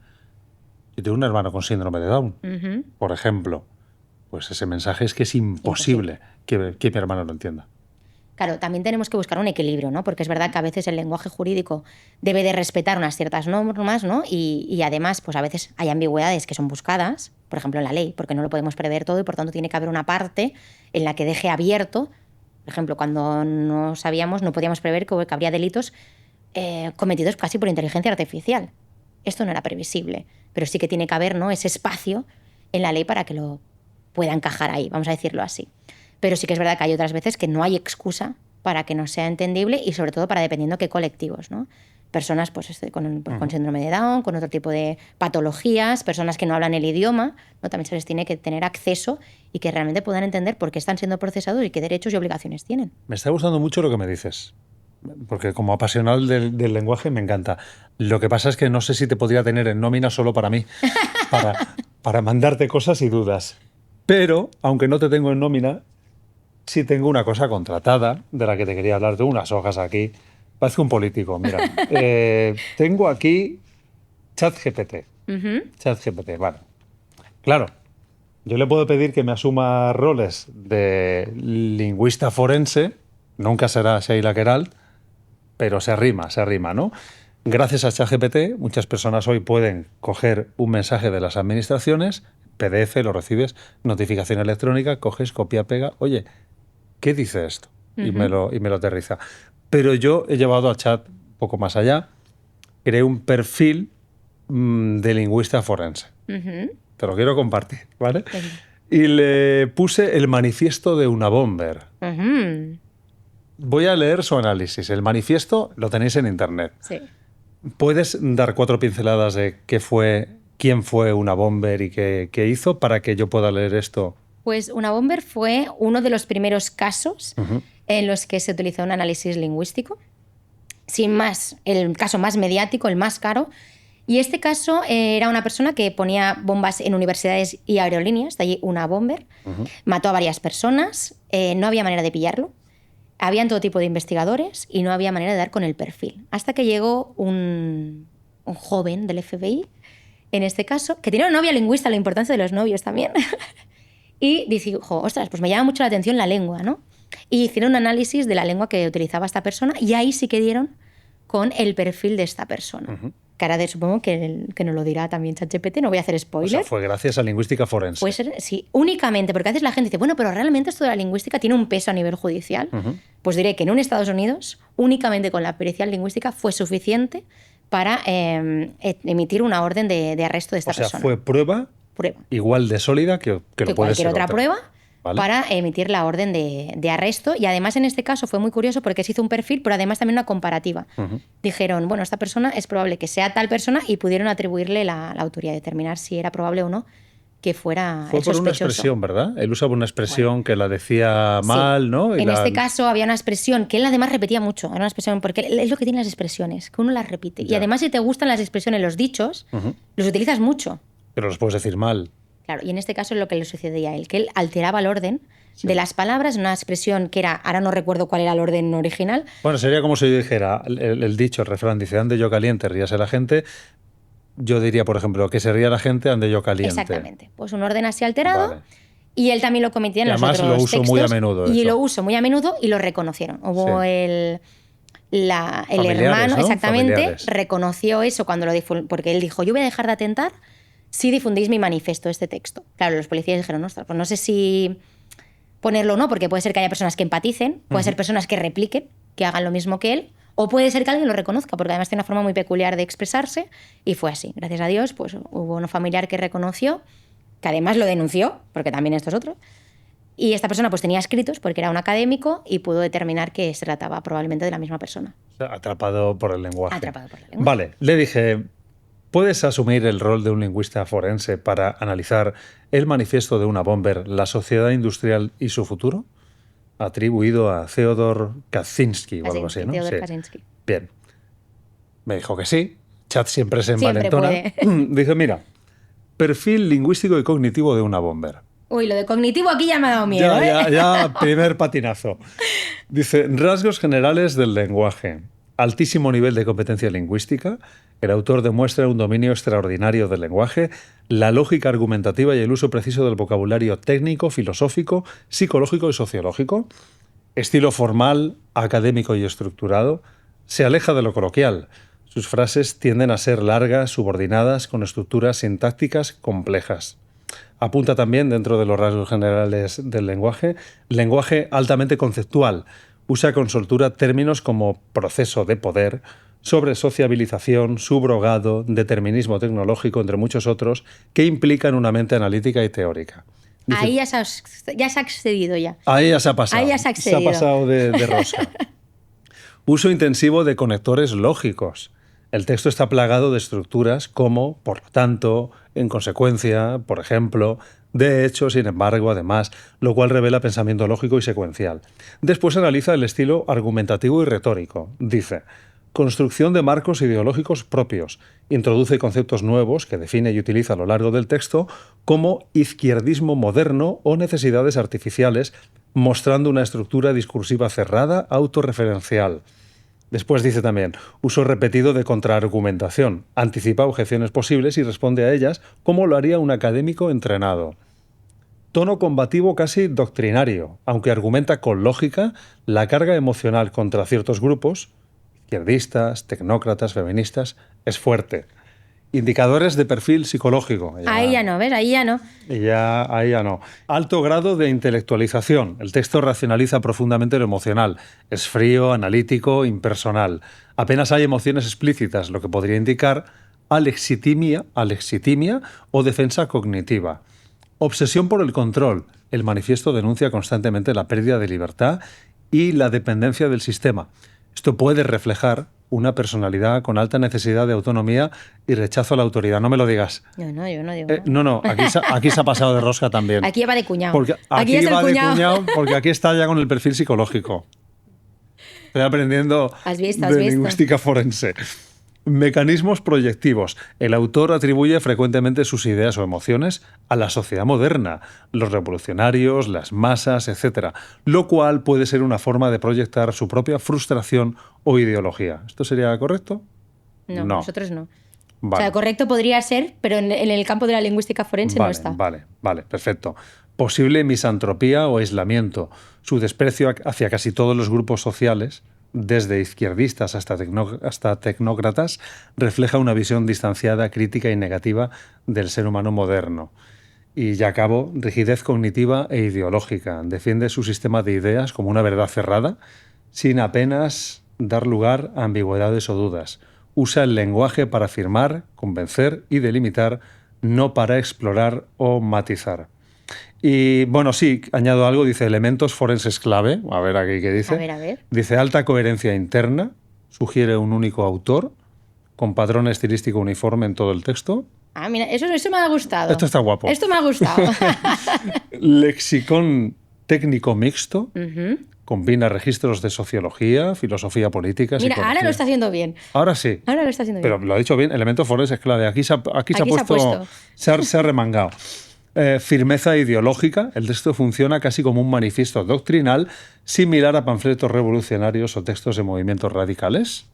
Yo tengo un hermano con síndrome de Down, por ejemplo. Pues ese mensaje es que es imposible que mi hermano lo entienda. Claro, también tenemos que buscar un equilibrio, ¿no? Porque es verdad que a veces el lenguaje jurídico debe de respetar unas ciertas normas, ¿no? Y además, pues a veces hay ambigüedades que son buscadas, por ejemplo, en la ley, porque no lo podemos prever todo y por tanto tiene que haber una parte en la que deje abierto. Por ejemplo, cuando no sabíamos, no podíamos prever que habría delitos cometidos casi por inteligencia artificial. Esto no era previsible, pero sí que tiene que haber, ¿no? Ese espacio en la ley para que lo pueda encajar ahí, vamos a decirlo así. Pero sí que es verdad que hay otras veces que no hay excusa para que no sea entendible y sobre todo para dependiendo qué colectivos, ¿no? Personas pues, con síndrome de Down, con otro tipo de patologías, personas que no hablan el idioma, ¿no? También se les tiene que tener acceso y que realmente puedan entender por qué están siendo procesados y qué derechos y obligaciones tienen. Me está gustando mucho lo que me dices, porque como apasionado del lenguaje me encanta. Lo que pasa es que no sé si te podría tener en nómina solo para mí, para mandarte cosas y dudas. Pero, aunque no te tengo en nómina, sí tengo una cosa contratada de la que te quería hablar. Tengo unas hojas aquí. Parezco un político, mira. Tengo aquí ChatGPT. ChatGPT, vale. Claro, yo le puedo pedir que me asuma roles de lingüista forense. Nunca será Sheila Queralt, pero se arrima, ¿no? Gracias a ChatGPT, muchas personas hoy pueden coger un mensaje de las administraciones, PDF, lo recibes, notificación electrónica, coges, copia, pega. Oye, ¿qué dice esto? Y me lo aterriza. Pero yo he llevado a Chat un poco más allá. Creé un perfil de lingüista forense. Te lo quiero compartir, ¿vale? Y le puse el manifiesto de una bomber. Voy a leer su análisis. El manifiesto lo tenéis en internet. Sí. ¿Puedes dar 4 pinceladas de quién fue una bomber y qué hizo para que yo pueda leer esto? Pues una bomber fue uno de los primeros casos en los que se utilizó un análisis lingüístico. Sin más, el caso más mediático, el más caro. Y este caso era una persona que ponía bombas en universidades y aerolíneas, de allí una bomber. Mató a varias personas, no había manera de pillarlo. Habían todo tipo de investigadores y no había manera de dar con el perfil. Hasta que llegó un joven del FBI, en este caso, que tenía una novia lingüista, la importancia de los novios también. Y dijo, ostras, pues me llama mucho la atención la lengua, ¿no? Y hicieron un análisis de la lengua que utilizaba esta persona y ahí sí que dieron con el perfil de esta persona. Que ahora supongo que nos lo dirá también ChatGPT, no voy a hacer spoiler. O sea, fue gracias a lingüística forense. Puede ser, sí, únicamente, porque a veces la gente dice, bueno, pero realmente esto de la lingüística tiene un peso a nivel judicial. Pues diré que en Estados Unidos, únicamente con la pericial lingüística fue suficiente para emitir una orden de arresto de esta persona. O sea, fue prueba igual de sólida que lo puede cualquier ser otra prueba. ¿Vale? Para emitir la orden de arresto. Y además en este caso fue muy curioso porque se hizo un perfil, pero además también una comparativa. Dijeron, bueno, esta persona es probable que sea tal persona y pudieron atribuirle la autoría, determinar si era probable o no que fuera Fue el por sospechoso. una expresión, ¿verdad? Él usaba una expresión que la decía mal, sí. ¿no? En este caso había una expresión que él además repetía mucho. Era una expresión, porque es lo que tienen las expresiones, que uno las repite. Ya. Y además si te gustan las expresiones, los dichos, los utilizas mucho. Pero los puedes decir mal. Claro, y en este caso es lo que le sucedía a él, que él alteraba el orden de las palabras, una expresión que era, ahora no recuerdo cuál era el orden original. Bueno, sería como si yo dijera, el dicho, el refrán, dice, ande yo caliente, ríase la gente. Yo diría, por ejemplo, que se ría la gente, ande yo caliente. Exactamente. Pues un orden así alterado. Vale. Y él también lo cometía en Y los además otros lo uso textos. muy a menudo, Y eso. lo uso muy a menudo y lo reconocieron. Hubo Sí. el Familiares, hermano, ¿no? exactamente, Familiares. reconoció eso cuando lo difundió, porque él dijo, yo voy a dejar de atentar si difundís mi manifiesto, este texto. Claro, los policías dijeron, no, pues no sé si ponerlo o no, porque puede ser que haya personas que empaticen, puede ser personas que repliquen, que hagan lo mismo que él, o puede ser que alguien lo reconozca, porque además tiene una forma muy peculiar de expresarse, y fue así. Gracias a Dios, pues hubo un familiar que reconoció, que además lo denunció, porque también esto es otro, y esta persona pues tenía escritos, porque era un académico, y pudo determinar que se trataba probablemente de la misma persona. O sea, atrapado por el lenguaje. Atrapado por el lenguaje. Vale, le dije, ¿puedes asumir el rol de un lingüista forense para analizar el manifiesto de una bomber, la sociedad industrial y su futuro? Atribuido a Theodor Kaczynski o algo así, ¿no? Theodor Sí. Kaczynski. Bien. Me dijo que sí. Chat siempre se Siempre envalentona. Dije, mira, perfil lingüístico y cognitivo de una bomber. Uy, lo de cognitivo aquí ya me ha dado miedo, Ya, primer patinazo. Dice, rasgos generales del lenguaje. Altísimo nivel de competencia lingüística. El autor demuestra un dominio extraordinario del lenguaje, la lógica argumentativa y el uso preciso del vocabulario técnico, filosófico, psicológico y sociológico. Estilo formal, académico y estructurado. Se aleja de lo coloquial. Sus frases tienden a ser largas, subordinadas, con estructuras sintácticas complejas. Apunta también, dentro de los rasgos generales del lenguaje altamente conceptual. Usa con soltura términos como proceso de poder, sobresociabilización, subrogado, determinismo tecnológico, entre muchos otros, que implican una mente analítica y teórica. Dice, Ahí ya se ha excedido ya. ahí ya se ha pasado. Ahí ya se ha excedido. Se ha pasado de rosca. Uso intensivo de conectores lógicos. El texto está plagado de estructuras como, por lo tanto, en consecuencia, por ejemplo, de hecho, sin embargo, además, lo cual revela pensamiento lógico y secuencial. Después analiza el estilo argumentativo y retórico. Dice, construcción de marcos ideológicos propios. Introduce conceptos nuevos que define y utiliza a lo largo del texto como izquierdismo moderno o necesidades artificiales, mostrando una estructura discursiva cerrada, autorreferencial. Después dice también, uso repetido de contraargumentación, anticipa objeciones posibles y responde a ellas como lo haría un académico entrenado. Tono combativo casi doctrinario, aunque argumenta con lógica la carga emocional contra ciertos grupos, izquierdistas, tecnócratas, feministas, es fuerte. Indicadores de perfil psicológico. Ahí ya no, ¿ves? Ahí ya no. Ahí ya no. Alto grado de intelectualización. El texto racionaliza profundamente lo emocional. Es frío, analítico, impersonal. Apenas hay emociones explícitas, lo que podría indicar alexitimia o defensa cognitiva. Obsesión por el control. El manifiesto denuncia constantemente la pérdida de libertad y la dependencia del sistema. Esto puede reflejar una personalidad con alta necesidad de autonomía y rechazo a la autoridad. No me lo digas. Yo no digo No, aquí se ha pasado de rosca también. Aquí va de cuñado. Porque aquí es el va de cuñado. cuñado porque aquí está ya con el perfil psicológico. Estoy aprendiendo Has de visto. lingüística forense. Mecanismos proyectivos. El autor atribuye frecuentemente sus ideas o emociones a la sociedad moderna, los revolucionarios, las masas, etc., lo cual puede ser una forma de proyectar su propia frustración o ideología. ¿Esto sería correcto? No, nosotros no. Vale. O sea, correcto podría ser, pero en el campo de la lingüística forense no está. Vale, perfecto. Posible misantropía o aislamiento. Su desprecio hacia casi todos los grupos sociales, desde izquierdistas hasta tecnócratas, refleja una visión distanciada, crítica y negativa del ser humano moderno. Y ya acabo, rigidez cognitiva e ideológica. Defiende su sistema de ideas como una verdad cerrada, sin apenas dar lugar a ambigüedades o dudas. Usa el lenguaje para afirmar, convencer y delimitar, no para explorar o matizar. Y bueno, sí, añado algo, dice elementos forenses clave. A ver aquí qué dice. A ver. Dice alta coherencia interna, sugiere un único autor, con patrón estilístico uniforme en todo el texto. Ah, mira, eso me ha gustado. Esto está guapo. Esto me ha gustado. Lexicón técnico mixto. Combina registros de sociología, filosofía política, Mira, psicología. ahora lo está haciendo bien. Ahora sí. Ahora lo está haciendo bien. Pero lo ha dicho bien, elementos forenses clave. Aquí se ha puesto. Se ha remangado. firmeza ideológica. El texto funciona casi como un manifiesto doctrinal, similar a panfletos revolucionarios o textos de movimientos radicales.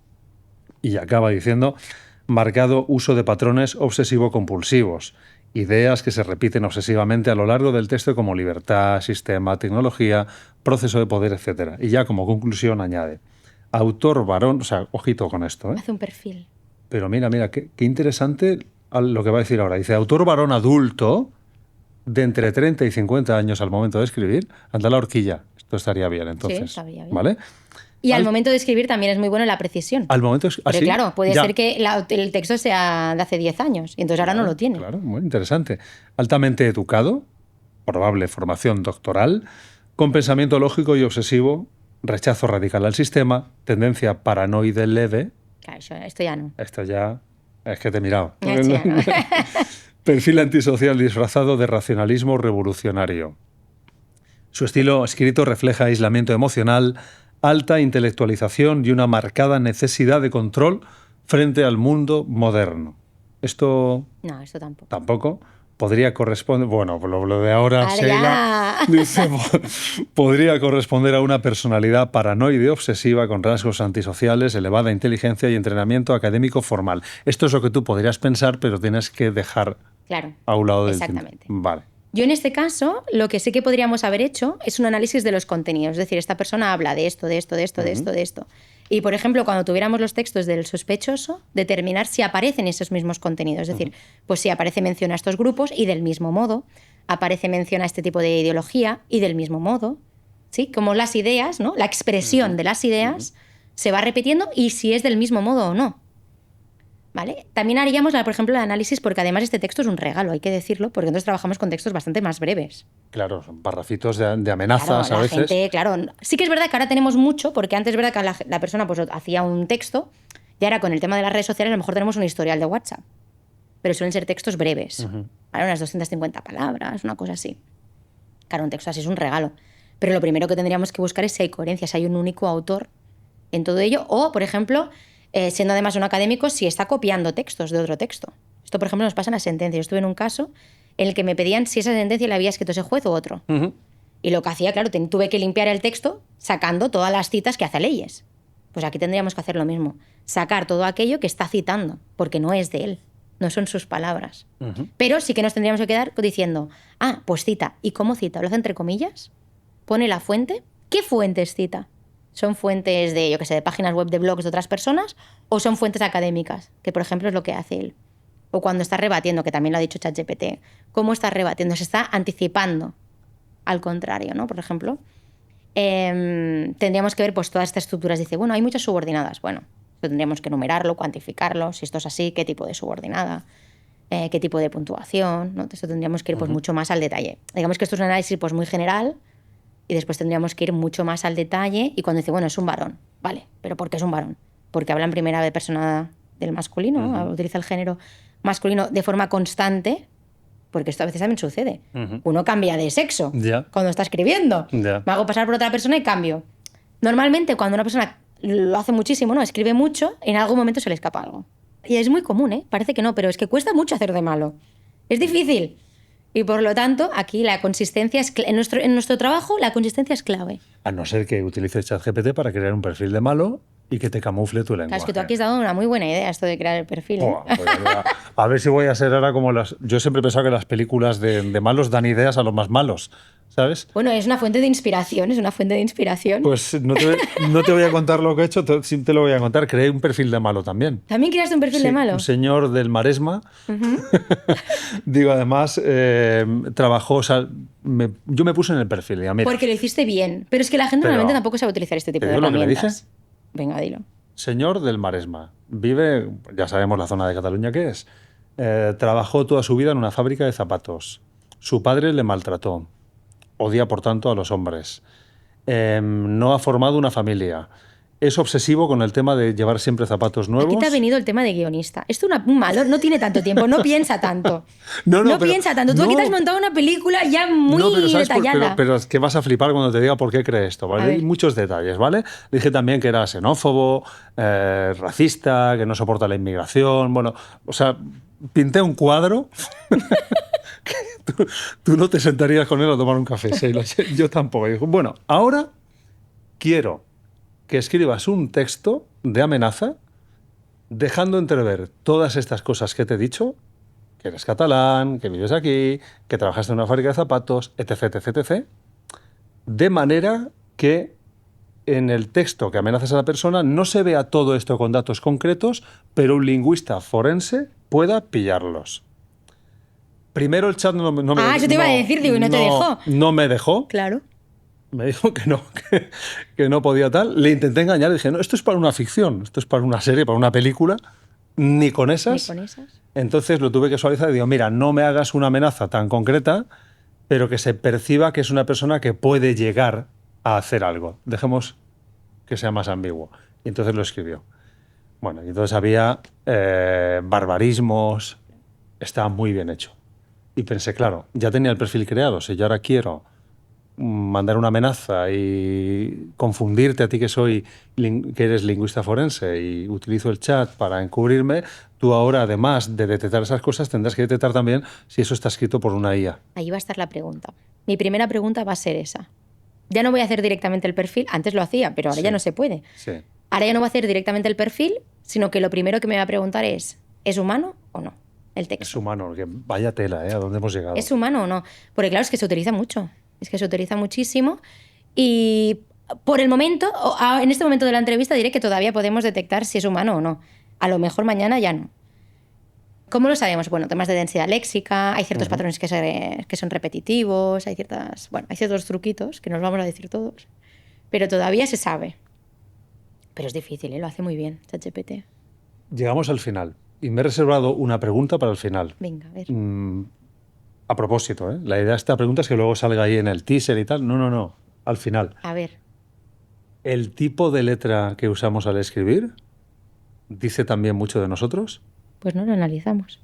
Y acaba diciendo, marcado uso de patrones obsesivo-compulsivos, ideas que se repiten obsesivamente a lo largo del texto como libertad, sistema, tecnología, proceso de poder, etc. Y ya como conclusión añade, autor varón, o sea, ojito con esto, ¿eh? Hace un perfil. Pero mira, qué interesante lo que va a decir ahora. Dice, autor varón adulto, de entre 30 y 50 años al momento de escribir, anda la horquilla. Esto estaría bien, entonces. Sí, estaría bien. ¿Vale? Y al momento de escribir también es muy bueno la precisión. Al momento Pero así, claro, puede ya. ser que el texto sea de hace 10 años y entonces ahora no lo tiene. Claro, muy interesante. Altamente educado, probable formación doctoral, con pensamiento lógico y obsesivo, rechazo radical al sistema, tendencia paranoide leve. Claro, esto ya no. Esto ya es que te he mirado. Esto ya no. Perfil antisocial disfrazado de racionalismo revolucionario. Su estilo escrito refleja aislamiento emocional, alta intelectualización y una marcada necesidad de control frente al mundo moderno. Esto No, esto tampoco. tampoco podría corresponder, bueno, lo de ahora, Ahora Sheila, ya. dice, podría corresponder a una personalidad paranoide obsesiva con rasgos antisociales, elevada inteligencia y entrenamiento académico formal. Esto es lo que tú podrías pensar, pero tienes que dejar Claro. a un lado del Exactamente. Vale. Yo en este caso, lo que sí que podríamos haber hecho es un análisis de los contenidos. Es decir, esta persona habla de esto, de esto, de esto, de esto, de esto. Y, por ejemplo, cuando tuviéramos los textos del sospechoso, determinar si aparecen esos mismos contenidos. Es decir, pues si aparece mención a estos grupos y del mismo modo, aparece mención a este tipo de ideología y del mismo modo, ¿sí? Como las ideas, ¿no? La expresión de las ideas se va repitiendo y si es del mismo modo o no. ¿Vale? También haríamos, por ejemplo, el análisis, porque además este texto es un regalo, hay que decirlo, porque nosotros trabajamos con textos bastante más breves. Claro, son parrafitos de amenazas Claro, a veces. Gente, claro, sí que es verdad que ahora tenemos mucho, porque antes es verdad que la persona pues, hacía un texto, y ahora con el tema de las redes sociales a lo mejor tenemos un historial de WhatsApp, pero suelen ser textos breves, ¿vale? Unas 250 palabras, una cosa así. Claro, un texto así es un regalo. Pero lo primero que tendríamos que buscar es si hay coherencia, si hay un único autor en todo ello, o, por ejemplo, siendo además un académico, si está copiando textos de otro texto. Esto, por ejemplo, nos pasa en la sentencia. Yo estuve en un caso en el que me pedían si esa sentencia la había escrito ese juez u otro. Y lo que hacía, claro, tuve que limpiar el texto sacando todas las citas que hace Leyes. Pues aquí tendríamos que hacer lo mismo. Sacar todo aquello que está citando, porque no es de él, no son sus palabras. Pero sí que nos tendríamos que quedar diciendo, pues cita. ¿Y cómo cita? ¿Lo hace entre comillas? ¿Pone la fuente? ¿Qué fuentes cita? ¿Son fuentes de, yo qué sé, de páginas web de blogs de otras personas o son fuentes académicas? Que, por ejemplo, es lo que hace él. O cuando está rebatiendo, que también lo ha dicho ChatGPT. ¿Cómo está rebatiendo? Se está anticipando al contrario, ¿no? Por ejemplo, tendríamos que ver pues, todas estas estructuras. Dice, bueno, hay muchas subordinadas. Bueno, tendríamos que enumerarlo, cuantificarlo. Si esto es así, ¿qué tipo de subordinada? ¿Qué tipo de puntuación? ¿No? Esto tendríamos que ir pues, mucho más al detalle. Digamos que esto es un análisis pues, muy general. Y después tendríamos que ir mucho más al detalle. Y cuando dice, bueno, es un varón. Vale, ¿pero por qué es un varón? Porque habla en primera persona del masculino, utiliza el género masculino de forma constante, porque esto a veces también sucede. Uno cambia de sexo cuando está escribiendo. Me hago pasar por otra persona y cambio. Normalmente cuando una persona lo hace muchísimo, ¿no? Escribe mucho, en algún momento se le escapa algo. Y es muy común, ¿eh? Parece que no, pero es que cuesta mucho hacer de malo. Es difícil. Y por lo tanto, aquí la consistencia es en nuestro trabajo la consistencia es clave. A no ser que utilices ChatGPT para crear un perfil de malo y que te camufle tu lenguaje. Claro, es que tú aquí has dado una muy buena idea esto de crear el perfil. ¿eh? Pues a ver si voy a ser ahora como las... Yo siempre he pensado que las películas de malos dan ideas a los más malos, ¿sabes? Bueno, es una fuente de inspiración, Pues no te voy a contar lo que he hecho, sí te lo voy a contar. Creé un perfil de malo también. ¿También creaste un perfil de malo? Un señor del Maresma. Digo, además, trabajó... O sea, yo me puse en el perfil. Digo, mira, porque lo hiciste bien. Pero es que la gente normalmente tampoco sabe utilizar este tipo de herramientas. ¿Te digo lo que le dije? Venga, dilo. Señor del Maresma. Vive, ya sabemos la zona de Cataluña que es. Trabajó toda su vida en una fábrica de zapatos. Su padre le maltrató. Odia, por tanto, a los hombres. No ha formado una familia. Es obsesivo con el tema de llevar siempre zapatos nuevos. Aquí te ha venido el tema de guionista. Esto un malo, no tiene tanto tiempo, no piensa tanto. No piensa tanto. Tú aquí te has montado una película ya muy detallada. Pero es que vas a flipar cuando te diga por qué cree esto, ¿vale? Hay muchos detalles, ¿vale? Dije también que era xenófobo, racista, que no soporta la inmigración. Bueno, o sea, pinté un cuadro tú no te sentarías con él a tomar un café, Sheila. Yo tampoco. Y dijo, bueno, ahora quiero que escribas un texto de amenaza dejando entrever todas estas cosas que te he dicho, que eres catalán, que vives aquí, que trabajaste en una fábrica de zapatos, etc, etc, etc, de manera que en el texto que amenazas a la persona no se vea todo esto con datos concretos, pero un lingüista forense pueda pillarlos. Primero el chat no me yo te iba a decir, digo, y no te dejó. No me dejó. Claro. Me dijo que no, que no podía tal. Le intenté engañar y dije, no, esto es para una ficción, esto es para una serie, para una película. Ni con esas. Ni con esas. Entonces lo tuve que suavizar y digo, mira, no me hagas una amenaza tan concreta, pero que se perciba que es una persona que puede llegar a hacer algo. Dejemos que sea más ambiguo. Y entonces lo escribió. Bueno, y entonces había barbarismos, estaba muy bien hecho. Y pensé, claro, ya tenía el perfil creado, si yo ahora quiero mandar una amenaza y confundirte a ti que eres lingüista forense y utilizo el chat para encubrirme, tú ahora, además de detectar esas cosas, tendrás que detectar también si eso está escrito por una IA. Ahí va a estar la pregunta. Mi primera pregunta va a ser esa. Ya no voy a hacer directamente el perfil, antes lo hacía, pero ahora ya no se puede. Sí. Ahora ya no voy a hacer directamente el perfil, sino que lo primero que me va a preguntar ¿es humano o no? El texto. Es humano, que vaya tela, ¿a dónde hemos llegado? ¿Es humano o no? Porque claro, es que se utiliza mucho. Es que se utiliza muchísimo y por el momento, en este momento de la entrevista diré que todavía podemos detectar si es humano o no. A lo mejor mañana ya no. ¿Cómo lo sabemos? Bueno, temas de densidad léxica, hay ciertos patrones que son repetitivos, hay ciertos truquitos que nos vamos a decir todos, pero todavía se sabe. Pero es difícil, lo hace muy bien ChatGPT. Llegamos al final y me he reservado una pregunta para el final. Venga, a ver. A propósito, la idea de esta pregunta es que luego salga ahí en el teaser y tal. No, al final. A ver. ¿El tipo de letra que usamos al escribir dice también mucho de nosotros? Pues no lo analizamos.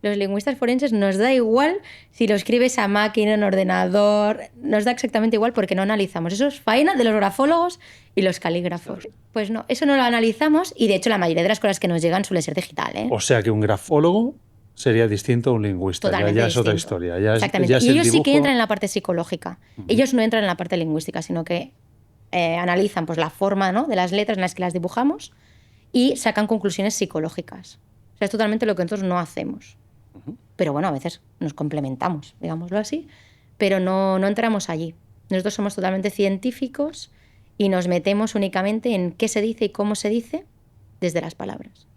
Los lingüistas forenses nos da igual si lo escribes a máquina, en ordenador, nos da exactamente igual porque no analizamos. Eso es faena de los grafólogos y los calígrafos. Pues no, eso no lo analizamos y de hecho la mayoría de las cosas que nos llegan suele ser digital. O sea que un grafólogo sería distinto a un lingüista. Totalmente ya es distinto. otra historia. Exactamente. Y ellos sí que entran en la parte psicológica. Ellos no entran en la parte lingüística, sino que analizan pues, la forma, ¿no?, de las letras en las que las dibujamos y sacan conclusiones psicológicas. O sea, es totalmente lo que nosotros no hacemos. Pero bueno, a veces nos complementamos, digámoslo así, pero no entramos allí. Nosotros somos totalmente científicos y nos metemos únicamente en qué se dice y cómo se dice desde las palabras.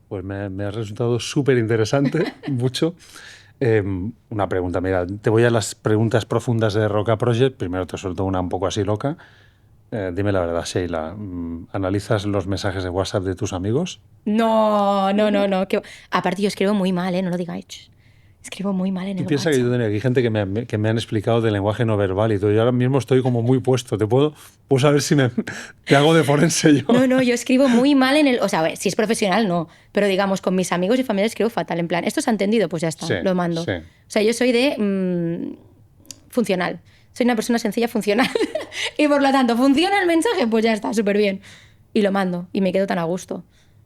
Pues me ha resultado súper interesante, mucho. Una pregunta, mira, te voy a las preguntas profundas de Roca Project. Primero te suelto una un poco así loca. Dime la verdad, Sheila, ¿analizas los mensajes de WhatsApp de tus amigos? No. Aparte yo escribo muy mal, no lo digáis. Escribo muy mal en el WhatsApp. Piensa que yo tenía aquí gente que me han explicado del lenguaje no verbal y todo. Yo ahora mismo estoy como muy puesto. Puedo saber si te hago de forense yo. No, yo escribo muy mal en el... O sea, a ver, si es profesional, no. Pero digamos, con mis amigos y familiares escribo fatal. En plan, ¿esto se ha entendido? Pues ya está, sí, lo mando. Sí. O sea, yo soy de funcional. Soy una persona sencilla funcional. Y por lo tanto, ¿funciona el mensaje? Pues ya está, súper bien. Y lo mando. Y me quedo tan a gusto.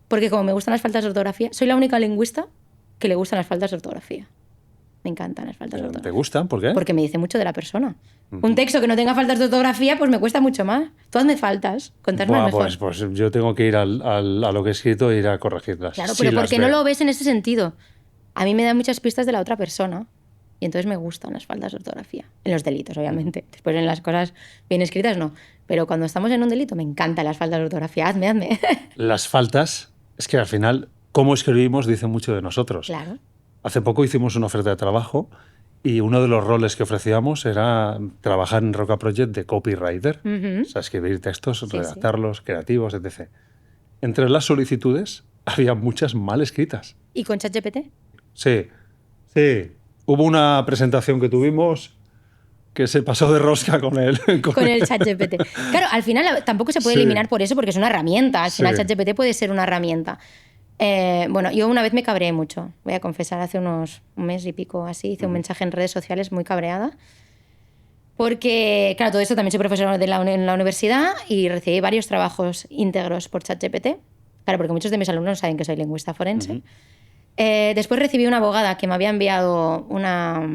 Porque como me gustan las faltas de ortografía, soy la única lingüista que le gustan las faltas de ortografía. Me encantan las faltas de ortografía. ¿Te gustan? ¿Por qué? Porque me dice mucho de la persona. Un texto que no tenga faltas de ortografía, pues me cuesta mucho más. Tú hazme faltas, contadme mejor. Pues yo tengo que ir a lo que he escrito e ir a corregirlas. Claro, pero ¿por qué no lo ves en ese sentido? A mí me dan muchas pistas de la otra persona. Y entonces me gustan las faltas de ortografía. En los delitos, obviamente. Después en las cosas bien escritas, no. Pero cuando estamos en un delito, me encantan las faltas de ortografía. Hazme. Las faltas, es que al final, cómo escribimos dice mucho de nosotros. Claro. Hace poco hicimos una oferta de trabajo y uno de los roles que ofrecíamos era trabajar en Roca Project de copywriter. O sea, escribir textos, redactarlos, creativos, etc. Entre las solicitudes había muchas mal escritas. ¿Y con ChatGPT? Sí. Hubo una presentación que tuvimos que se pasó de rosca con el ChatGPT. Claro, al final tampoco se puede eliminar por eso, porque es una herramienta. Al final ChatGPT puede ser una herramienta. Bueno, yo una vez me cabreé mucho. Voy a confesar, hace un mes y pico así, hice un mensaje en redes sociales muy cabreada. Porque, claro, todo esto también soy profesora en la universidad y recibí varios trabajos íntegros por ChatGPT. Claro, porque muchos de mis alumnos saben que soy lingüista forense. Después recibí una abogada que me había enviado una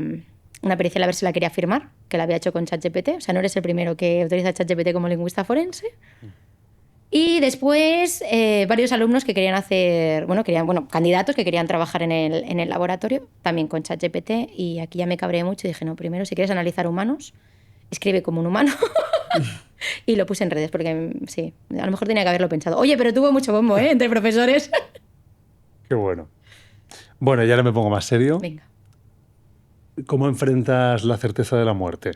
pericial a ver si la quería firmar, que la había hecho con ChatGPT. O sea, no eres el primero que utiliza ChatGPT como lingüista forense. Y después varios alumnos que querían hacer, candidatos que querían trabajar en el laboratorio, también con ChatGPT. Y aquí ya me cabreé mucho y dije, no, primero, si quieres analizar humanos, escribe como un humano. Y lo puse en redes porque, sí, a lo mejor tenía que haberlo pensado. Oye, pero tuvo mucho bombo, entre profesores. Qué bueno. Bueno, y ahora me pongo más serio. Venga. ¿Cómo enfrentas la certeza de la muerte?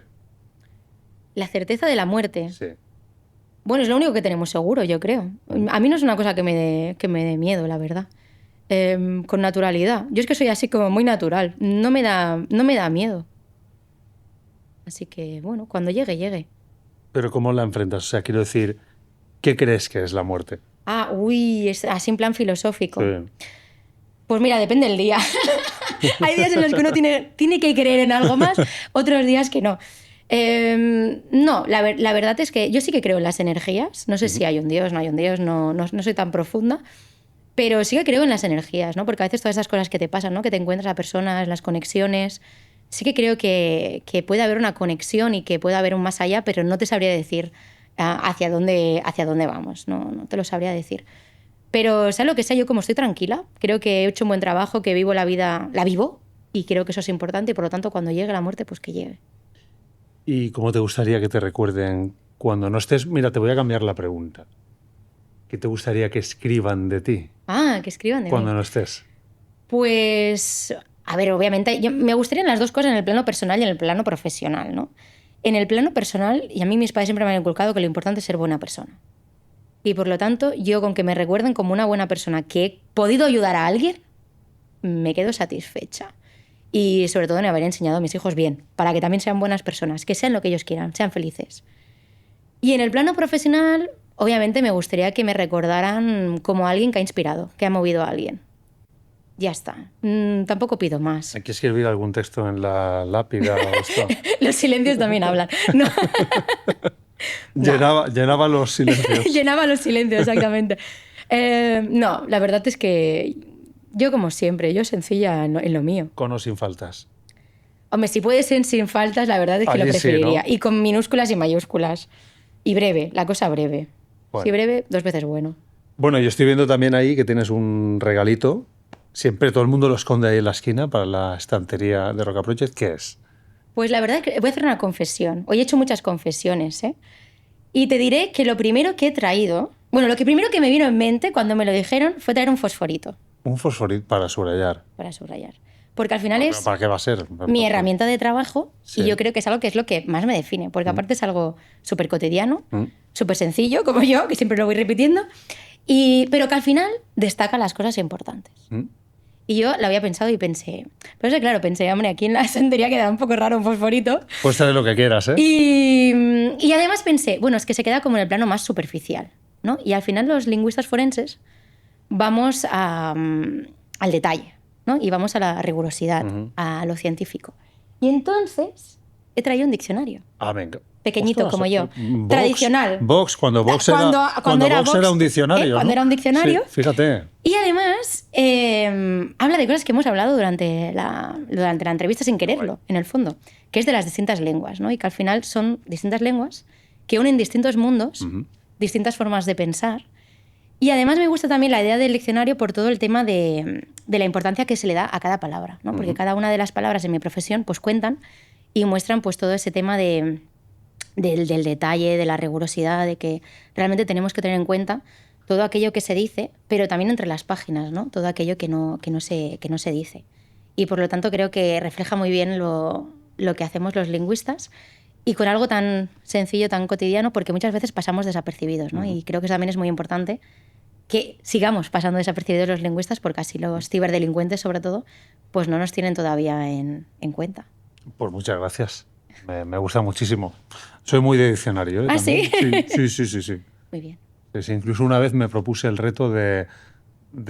La certeza de la muerte. Sí. Bueno, es lo único que tenemos seguro, yo creo. A mí no es una cosa que me dé miedo, la verdad. Con naturalidad. Yo es que soy así como muy natural. No me da miedo. Así que, bueno, cuando llegue, llegue. ¿Pero cómo la enfrentas? O sea, quiero decir, ¿qué crees que es la muerte? Es así en plan filosófico. Sí. Pues mira, depende del día. Hay días en los que uno tiene que creer en algo más, otros días que no. No, la verdad es que yo sí que creo en las energías. No sé si hay un Dios, no hay un Dios, no soy tan profunda, pero sí que creo en las energías, ¿no? Porque a veces todas esas cosas que te pasan, ¿no? Que te encuentras a personas, las conexiones, sí que creo que puede haber una conexión y que puede haber un más allá, pero no te sabría decir hacia dónde vamos, no te lo sabría decir. Pero sea lo que sea, yo como estoy tranquila, creo que he hecho un buen trabajo, que vivo la vida, la vivo, y creo que eso es importante, y por lo tanto cuando llegue la muerte, pues que llegue. ¿Y cómo te gustaría que te recuerden cuando no estés? Mira, te voy a cambiar la pregunta. ¿Qué te gustaría que escriban de ti Que escriban de cuando mí. no estés? Pues, a ver, obviamente, me gustarían las dos cosas en el plano personal y en el plano profesional, ¿no? En el plano personal, y a mí mis padres siempre me han inculcado que lo importante es ser buena persona. Y por lo tanto, yo con que me recuerden como una buena persona que he podido ayudar a alguien, me quedo satisfecha. Y sobre todo en haber enseñado a mis hijos bien, para que también sean buenas personas, que sean lo que ellos quieran, sean felices. Y en el plano profesional, obviamente me gustaría que me recordaran como alguien que ha inspirado, que ha movido a alguien. Ya está. Tampoco pido más. ¿Hay que escribir algún texto en la lápida o esto? Los silencios también hablan. No. Llenaba los silencios. Llenaba los silencios, exactamente. No, la verdad es que yo como siempre, yo sencilla en lo mío. Con o sin faltas. Hombre, si puede ser sin faltas, la verdad es que Allí lo preferiría. sí, ¿no? Y con minúsculas y mayúsculas. Y breve, la cosa breve. Bueno. Si breve, 2 veces bueno. Bueno, yo estoy viendo también ahí que tienes un regalito. Siempre todo el mundo lo esconde ahí en la esquina para la estantería de Roca Project. ¿Qué es? Pues la verdad es que voy a hacer una confesión. Hoy he hecho muchas confesiones, ¿eh? Y te diré que lo primero que he traído... Bueno, lo que primero que me vino en mente cuando me lo dijeron fue traer un fosforito. Un fosforito para subrayar. Para subrayar. Porque al final ¿Pero es ¿Para qué va a ser? mi herramienta de trabajo, Sí. y yo creo que es lo que más me define, porque aparte es algo súper cotidiano, súper sencillo, como yo, que siempre lo voy repitiendo, pero que al final destaca las cosas importantes. Y yo lo había pensado y pensé, pensé, hombre, aquí en la estantería queda un poco raro un fosforito. Puedes traer lo que quieras, ¿eh? Y además pensé, bueno, es que se queda como en el plano más superficial, ¿no? Y al final los lingüistas forenses vamos al detalle, ¿no? Y vamos a la rigurosidad, a lo científico. Y entonces he traído un diccionario. Venga. Pequeñito, Ostras, como yo. Vox, Tradicional. Cuando Vox era un diccionario, cuando ¿no? era un diccionario. Sí, fíjate. Y además habla de cosas que hemos hablado durante la entrevista sin quererlo, en el fondo, que es de las distintas lenguas, ¿no? Y que al final son distintas lenguas que unen distintos mundos, distintas formas de pensar. Y además me gusta también la idea del diccionario por todo el tema de la importancia que se le da a cada palabra, ¿no? Porque cada una de las palabras en mi profesión pues cuentan y muestran pues todo ese tema del detalle, de la rigurosidad, de que realmente tenemos que tener en cuenta todo aquello que se dice, pero también entre las páginas, ¿no? Todo aquello que no se dice. Y por lo tanto creo que refleja muy bien lo que hacemos los lingüistas, y con algo tan sencillo, tan cotidiano, porque muchas veces pasamos desapercibidos, ¿no? Y creo que eso también es muy importante, que sigamos pasando desapercibidos los lingüistas, porque así los ciberdelincuentes, sobre todo, pues no nos tienen todavía en cuenta. Pues muchas gracias. Me gusta muchísimo. Soy muy de diccionario, ¿eh? ¿Ah, También. sí? Sí. Muy bien. Sí, incluso una vez me propuse el reto de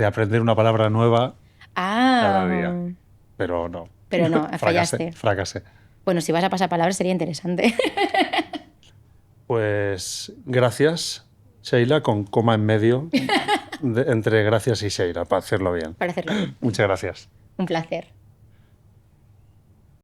aprender una palabra nueva cada día. Pero no. Pero no, fallaste. Fracasé. Bueno, si vas a pasar palabras sería interesante. Pues gracias, Sheila, con coma en medio. entre Gracias y Sheira, para hacerlo bien. Para hacerlo bien. Muchas gracias. Un placer.